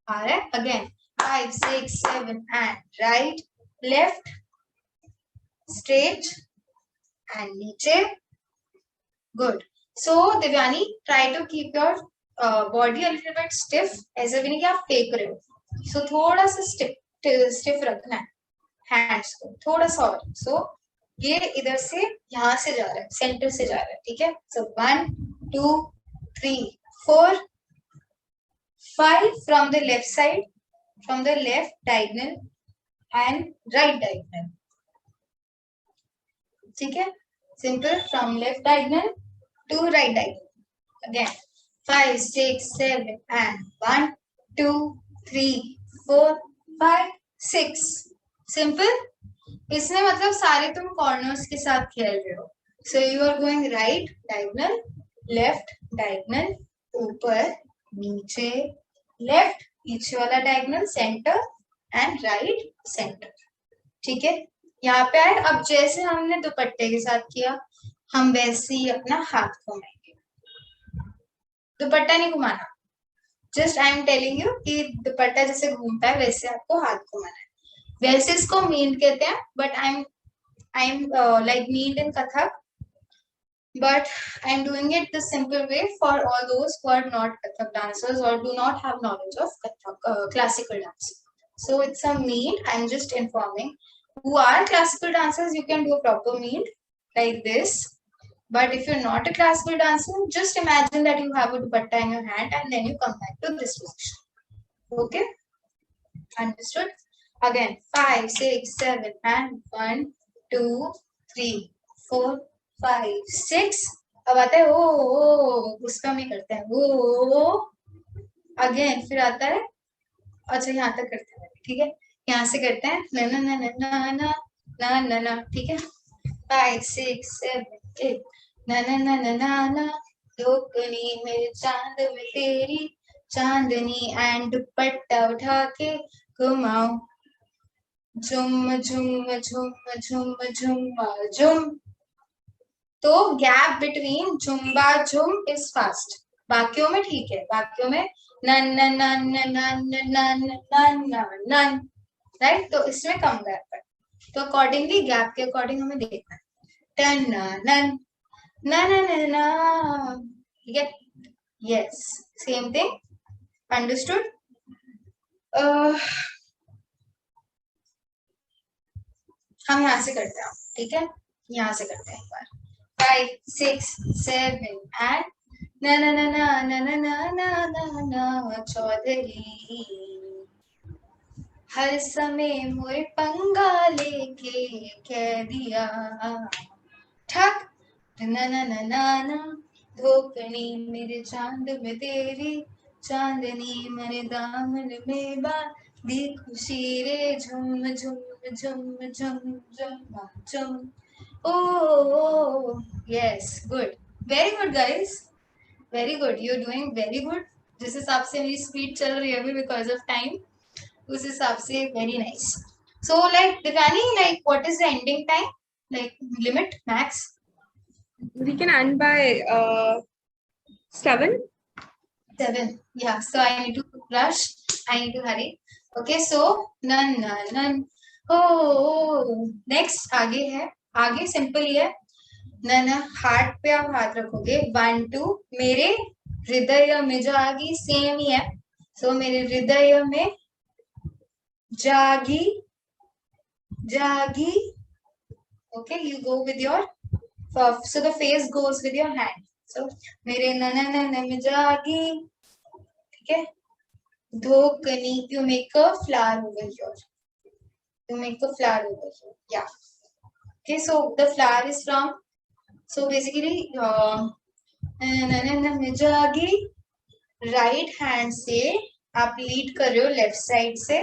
आ रहा है? Again 5 6 7 and right left straight and नीचे. Good. So Divyani, try to keep your body a little bit stiff, ऐसा भी नहीं कि आप फेंक रहे हो. So थोड़ा सा stiff रखना है hands को, थोड़ा सा और. So ये इधर से यहाँ से जा रहा है, सेंटर से जा रहा है, ठीक है? So 1 2 3 4 5 from the left side, from the left diagonal and right diagonal. ठीक है? Simple, from left diagonal to right diagonal. Again 5 6 7 and 1 2 3 4 5 6. Simple. इसमें मतलब सारे तुम कॉर्नर्स के साथ खेल रहे हो. So you are going right diagonal, left diagonal, ऊपर नीचे, left पीछे वाला diagonal, center and right center. ठीक है? यहाँ पे आए. अब जैसे हमने दुपट्टे के साथ किया, हम वैसे ही अपना हाथ घुमाएंगे. दुपट्टा नहीं घुमाना, just I am telling you कि दुपट्टा जैसे घूमता है वैसे आपको हाथ घुमाना है. वैसे इसको मींड कहते हैं, but I am like meend in Kathak, but I am doing it the simple way for all those who are not Kathak dancers or do not have knowledge of Kathak, classical dance. So it's a meend. I am just informing. Who are classical dancers, you can do a proper meend like this. But if you're not a classical dancer, just imagine that you have a dupatta in your hand and then you come back to this position. Okay? Understood? Again, 5, 6, 7 and 1, 2, 3, 4, 5, 6. अब आता है ओ, उसका हम करते हैं ओ. Again फिर आता है, अच्छा यहाँ तक करते हैं, ठीक है? यहाँ से करते हैं ना ना ना ना ना ना ना ना, ठीक है? 5 6 7 8 ना ना ना ना ना ना. धोकनी मेरे चांद में तेरी चांदनी एंड दुपट्टा उठा के घुमाओ. झुम झुम झुम झुम झुम्बा झुम. तो गैप बिटवीन झुम्बा झुम इज फास्ट. बाकियों में ठीक है, बाकियों में नन नन नन नन नन नन नन, राइट? तो इसमें कम गैप है. तो अकॉर्डिंगली गैप के अकॉर्डिंग हमें देखना है. टन नन नन नन नन, ठीक है? Yes, same thing. अंडरस्टूड? हम यहाँ से करते हैं, ठीक है? यहाँ से करते हैं एक बार. 5 6 7 and na na na na na na na na na na Chaudhary हर समय मोरे पंगा लेके कह दिया. ठक ना ना ना ना ना. धोकनी मेरे चांद में तेरी चांदनी मरे दामन में बांधी खुशी रे. झुम झुम झुम झुम झुम झुम. Oh, yes, good. Very good, guys. Very good. You're doing very good. जिस हिसाब से मेरी स्पीड चल रही है अभी because of time, उस हिसाब से very nice. So, like Divani, like what is the ending time? Like limit, max? We can end by 7. 7. Yeah. So I need to rush. I need to hurry. Okay. So none, none, none. Oh. Next आगे है. आगे simple ही है. ना heart पे आप हाथ रखोगे. 1 2. मेरे हृदय में जागी, सेम ही है. सो मेरे हृदय में जागी जागी. Okay, you go with your, so the face goes with your hand. So मेरे नन में जागी, ठीक है? धोकनी, you make a flower over here. You make a flower over here. Yeah. Okay, so the flower is from, so basically जागी. Right hand से आप लीड कर रहे हो लेफ्ट साइड से,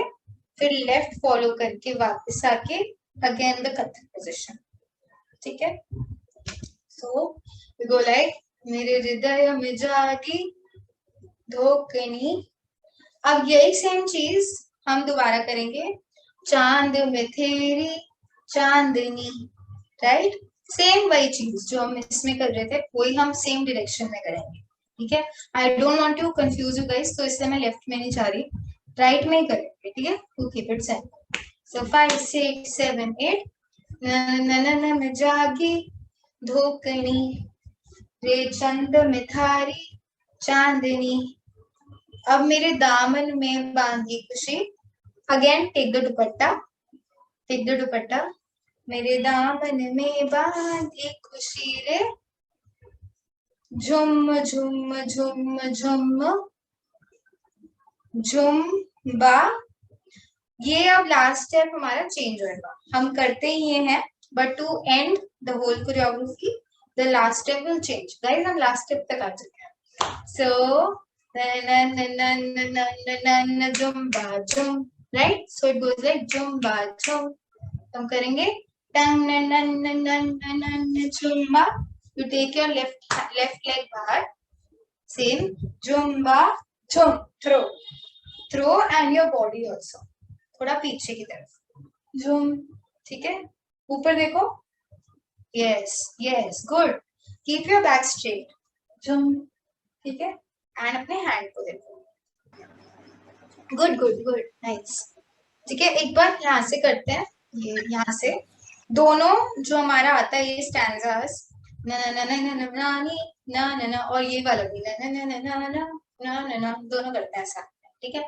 फिर लेफ्ट फॉलो करके वापस आके again the Kathak position. ठीक है? So we go like मेरे हृदय में जागी धोकनी. अब यही सेम चीज हम दोबारा करेंगे. चांद में तेरी चांदनी, राइट? सेम वही चीज जो हम इसमें कर रहे थे वही हम सेम डायरेक्शन में करेंगे. ठीक है? I don't want to confuse you guys, तो इसलिए मैं लेफ्ट में नहीं जा रही, राइट में ही करेंगे. ठीक है? To keep it simple. So 5 6 7 8 न में जागी धोकनी रे चंद में थारी चांदनी. अब मेरे दामन में बांधी खुशी. Again take the dupatta, take the dupatta. मेरे दामन में बांधी खुशी रे झुम झुम झुम झुम झुम बा. ये अब लास्ट स्टेप हमारा चेंज होगा. हम करते ही ये हैं, but to end the whole choreography the last step will change. Guys हम लास्ट स्टेप तक आ चुके हैं. सो झुम बा झुम, right? So it goes like झुम बा झुम. हम करेंगे टंग नन झुम बा. You take your left leg बाहर. Same. Zumba, झुम. Throw and your body also. थोड़ा पीछे की तरफ. झुम. ठीक है? ऊपर देखो. Yes, good. Keep your back straight. झुम. ठीक है? And अपने hand को देखो. Good. Nice. ठीक है? एक बार यहाँ से करते हैं. ये यहाँ से दोनों जो हमारा आता है ये स्टैंजास ना और ये वाला भी ना दोनों करते हैं साथ में. ठीक है?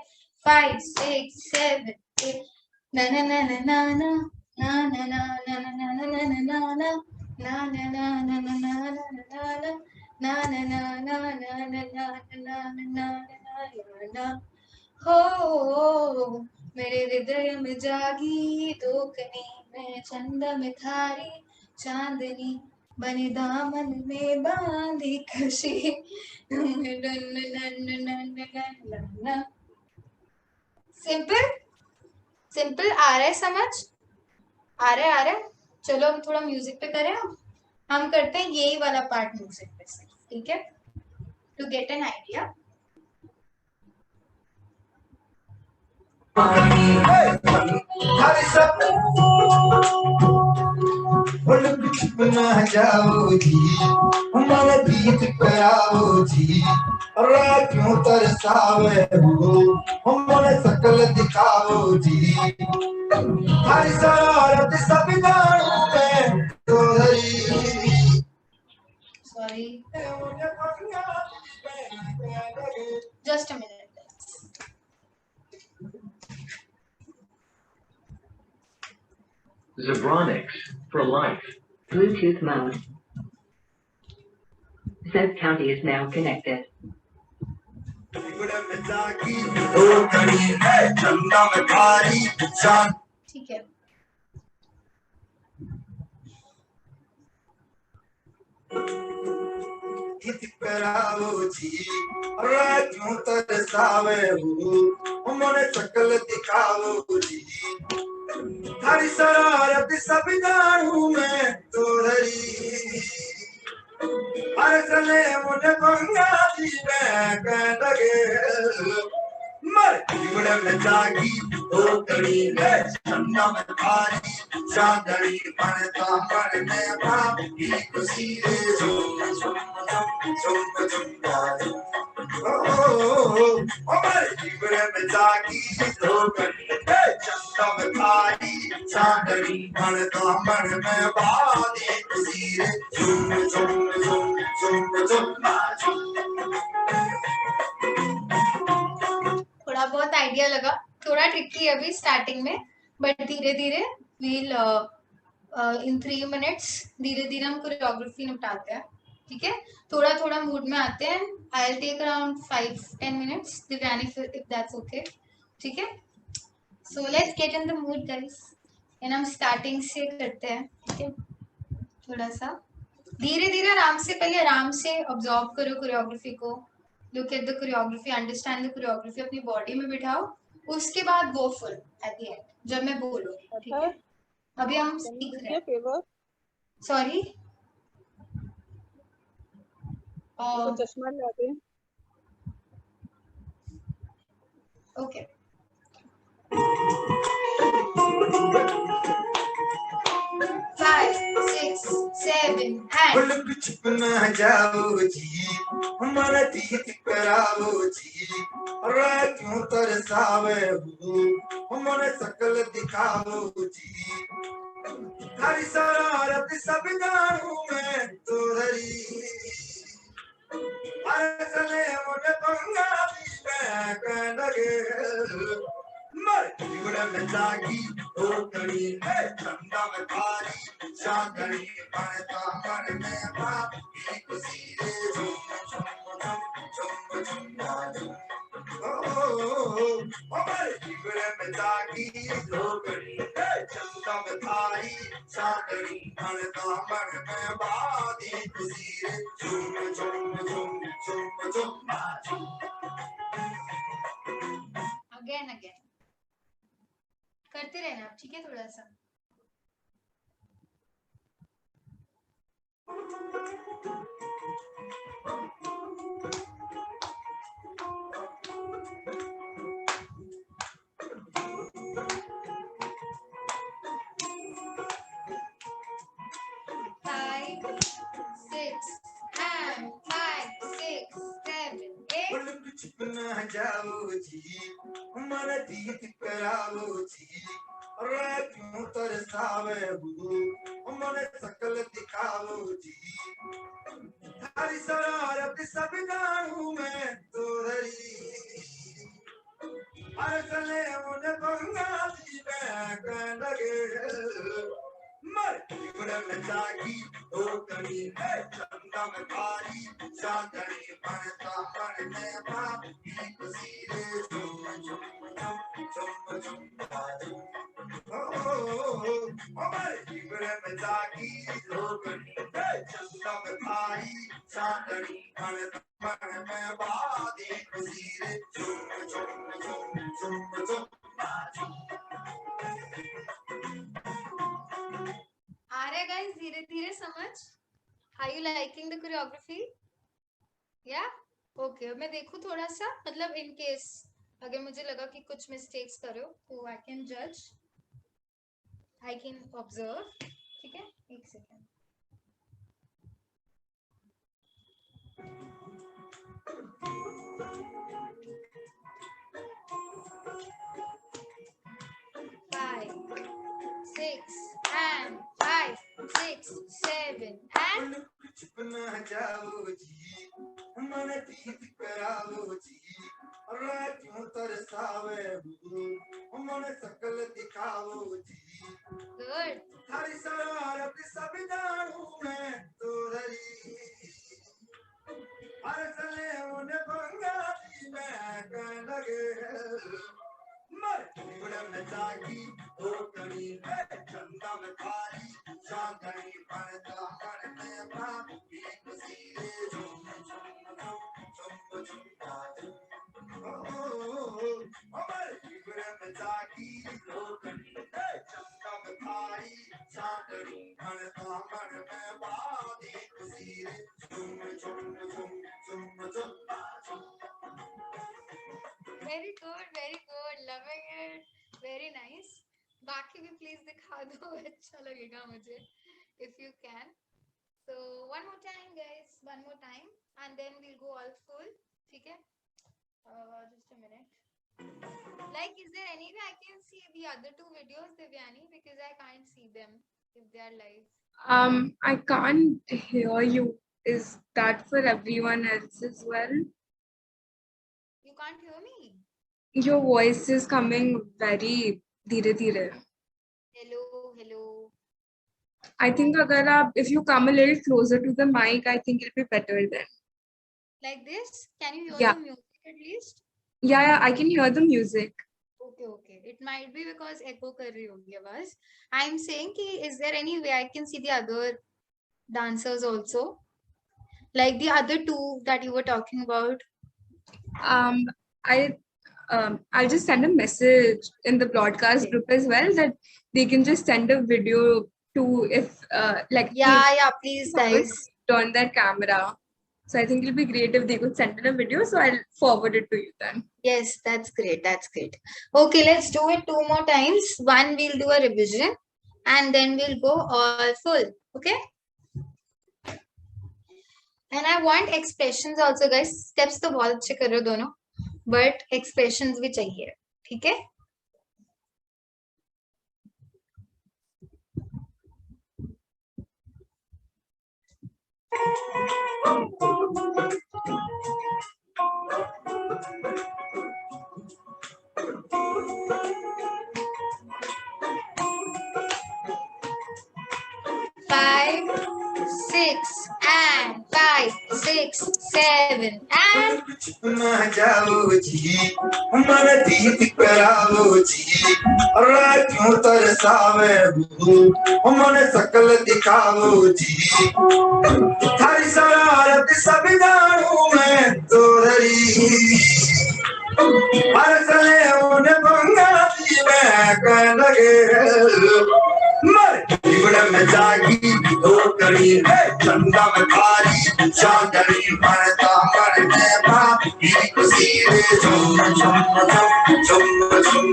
5 6 7 8 हो मेरे हृदय में जागी धोकनी मैं चंद में थारी चांदनी बने दामन में बांधी खुशी. सिंपल आ रहा है समझ? आ रहा है. चलो हम थोड़ा म्यूजिक पे करें. हम करते हैं यही वाला पार्ट म्यूजिक पे से. ठीक है? To get an idea. ना जाओ जी हमारे बीच पे आओ जी. क्यों तरसावे हो हमारे शकल दिखाओ जी. हर शरारत सब गानों में तो sorry, just a minute. Zebronics for life. Bluetooth mode. Zeb County is now connected. ठीक है. क्यों तरसावे हो हमारे शकल दिखाओ जी. हरी शरारत सब जानू मैं तो धरी. हर सने मुझे बंगा जी मैं कह लगे मर जीवन में जागी हो कड़ी है चंदा में भारी चांदनी बनता मन में बाकी खुशी रे झूम मर जीवन में जागी हो कड़ी है चंदा में भारी चांदनी बनता मन में बाकी खुशी रे झूम. थोड़ा बहुत आइडिया लगा. थोड़ा ट्रिकी है अभी स्टार्टिंग में, बट धीरे धीरे वील इन 3 मिनट्स धीरे धीरे हम कोरियोग्राफी निपटाते हैं. ठीक है? थोड़ा थोड़ा मूड में आते हैं. I will take around 5-10 minutes Divyani if that's okay. ठीक है? So let's get in the mood guys. And हम स्टार्टिंग से करते हैं. ठीक है? थोड़ा सा धीरे धीरे आराम से, पहले आराम से ऑब्जर्व करो कोरियोग्राफी को. Look at the choreography, understand the choreography, अपनी बॉडी में बिठाओ. उसके बाद go full at the end जब मैं बोलूंगी. ठीक है? अभी हम Can you सीख do रहे me a हैं. favor? सॉरी. मेरे को चश्मा ला दे. Okay. Five, six, seven, and पलक छिपना जाओ जी हमारा तीत कराओ जी क्यों तरसावे हो हमारे सकल दिखाओ जी हरी शरारत सब जानू मैं तो हरी अरे चले मुझे पंगाली मैं कहने लगे मर जीवन में जागी ओ कड़ी है चंदा में भारी चांदनी बनता मन में बाप एक सीरे झुम झुम झुम झुम झुम ओ मर जीवन में जागी ओ कड़ी है चंदा में भारी चांदनी बनता मन में बाप एक सीरे झुम झुम झुम झुम झुम अगेन करते रहना आप. ठीक है. थोड़ा सा. Five, six, and 5, 6, 7, 8. पलक छिपना जाओ जी हमारा तीत कराओ जी क्यों तरसावे हो हमारे सकल दिखाओ जी हरी शरारत सब जानू मैं तो हरी अरे चले उन्हें बंगाली में कहने लगे मर जीवन में जागी ओ कड़ी है चंदा में भारी चांदनी बनता मन में बाप एक सीरे झुम झुम झुम झुम ओ मर जीवन में जागी ओ कड़ी है चंदा में भारी चांदनी बनता मन में बाप एक सीरे झुम झुम झुम झुम आ रहा है गाइस धीरे धीरे समझ. Are you liking the choreography? Yeah? Okay. मैं देखूं थोड़ा सा मतलब in case अगर मुझे लगा कि कुछ mistakes कर रहे हो तो I can judge. I can observe. ठीक है. एक सेकेंड. Five, 6, and 5, 6, 7, and छिपना जाओ जी हमारे तीत कराओ जी क्यों तरसावे हो हमारे सकल दिखाओ जी good. हरी शरारत सब जानू मैं तो हरी अरे चले उन्हें बंगाली में कहने लगे मर जीवन में जागी ओ कड़ी है चंदा में भारी चांदनी बनता मन में बाप एक सीरे झुम झुम झुम झुम ओ मर जीवन में जागी ओ कड़ी है चंदा में भारी चांदनी बनता मन में बाप एक सीरे झुम झुम झुम झुम झुम Very good. Loving it. Very nice. बाकी भी please दिखा दो. अच्छा लगेगा मुझे if you can. So one more time guys. One more time. And then we'll go all full. ठीक है. Just a minute. Like is there any way I can see the other two videos Devyani because I can't see them if they are live. I can't hear you. Is that for everyone else as well? You can't hear me. Your voice is coming very dheere dheere. Hello. I think if you come a little closer to the mic, I think it'll be better then. Like this? Can you hear Yeah. the music at least? Yeah, I can hear the music. Okay. It might be because echo कर रही होगी आवाज. I'm saying कि is there any way I can see the other dancers also? Like the other two that you were talking about? I'll just send a message in the broadcast group as well that they can just send a video to if like Yeah, please, guys. turn their camera. So I think it'll be great if they could send in a video. So I'll forward it to you then. Yes, that's great. That's great. Okay, let's do it 2 more times. One, we'll do a revision and then we'll go all full. Okay? And I want expressions also, guys. Steps तो बहुत अच्छे कर रहे हो दोनों, but expressions भी चाहिए. ठीक है? Five, 6, and 5, 6, 7, and ना जाओ जी मन दीप कराओ जी रातों तरसावे मन सकल दिखाओ जी थारी शरारत सब जानू मैं तो धरी हर सले उन्हें बंगाली में कह लगे मर जीवन में जागी दो करी है चंदा में खारी चांदनी मरता मर में बाप की खुशी रे झुम झुम झुम झुम झुम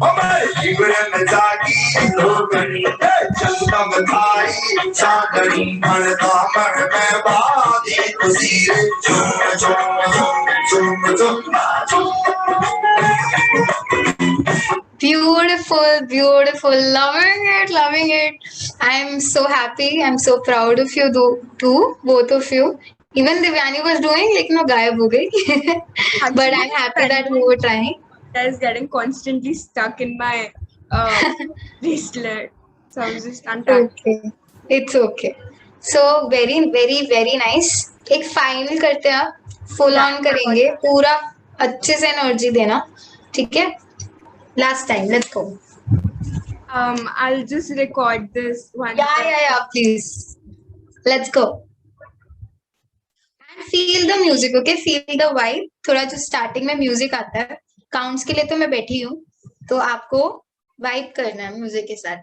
मर जीवन में जागी दो करी है चंदा में खारी चांदनी मरता मर में बाप की खुशी रे झुम झुम झुम झुम beautiful, beautiful. Loving it. I'm so happy. I'm so proud of you too, both of you. Even Divyani was doing, like, no, गायब हो गई. But I'm happy that we were trying. That is getting constantly stuck in my bracelet. So I was just unpacking. Okay. It's okay. So very, very, very nice. एक final करते हैं, full on करेंगे, पूरा अच्छे से energy देना, ठीक है? Last time, let's go. I'll just record this one. Yeah, please. Let's go. And feel the music, okay? Feel the vibe. थोड़ा जो starting में music आता है, counts के लिए तो मैं बैठी हूँ, तो आपको vibe करना है music के साथ.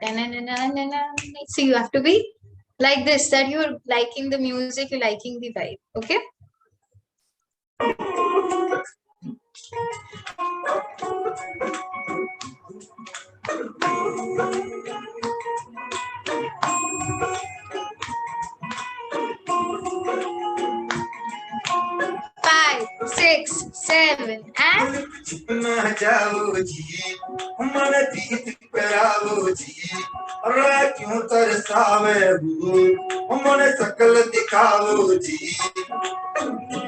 So you have to be like this, that you're liking the music, you're liking the vibe, okay? Five, 6, 7, and ना जाओ जी मन दीप कराओ जी रातों तरसावे मन सकल दिखाओ जी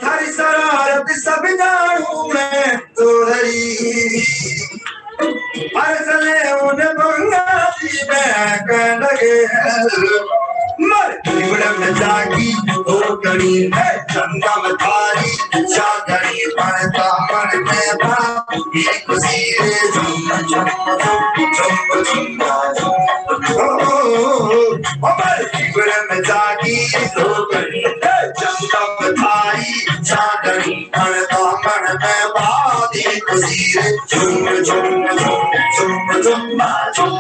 थारी शरारत सब जानू मैं तो धरी हर सले उन्हें बंगाली में कह लगे मर जीवन में जागी हो करी है चंदा में थारी चांदनी मरता मर में बाप की खुशी रे झुम झुम झुम झुम मर जीवन में जागी हो करी है चंदा में थारी चांदनी मरता मर में बाप की खुशी रे झुम झुम झुम झुम झुम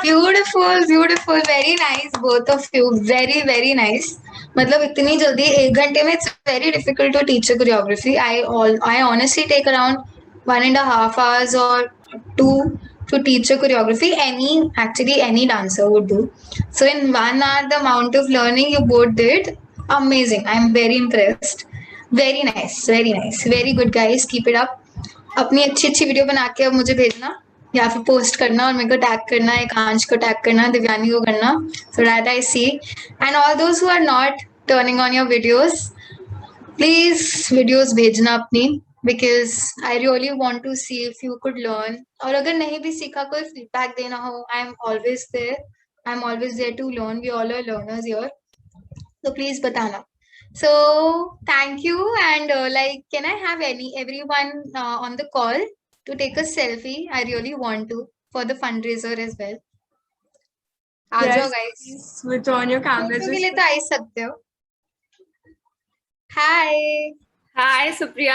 Beautiful, very nice, both of you, very nice. मतलब इतनी जल्दी 1 घंटे में it's very difficult to teach a choreography. I honestly take around 1.5 hours or 2 to teach a choreography. Any dancer would do. So in 1 hour, the amount of learning you both did, amazing. I'm very impressed. Very nice, very good, guys. Keep it up. अपनी अच्छी video बना के अब मुझे भेजना या फिर post करना और मेरे को टैग करना, एकांश को टैग करना, दिव्यानी को करना, so that I see. And all those who are not turning on your videos, please videos भेजना अपनी, because I really want to see if you could learn. और अगर नहीं भी सीखा, कोई feedback देना हो, I'm always there to learn. We all are learners here, so please बताना. So thank you, and can I have everyone on the call to take a selfie? I really want to, for the fundraiser as well. आ जाओ guys. Switch on your cameras. Photo के लिए तो आ ही सकते हो. Hi. Hi, Supriya.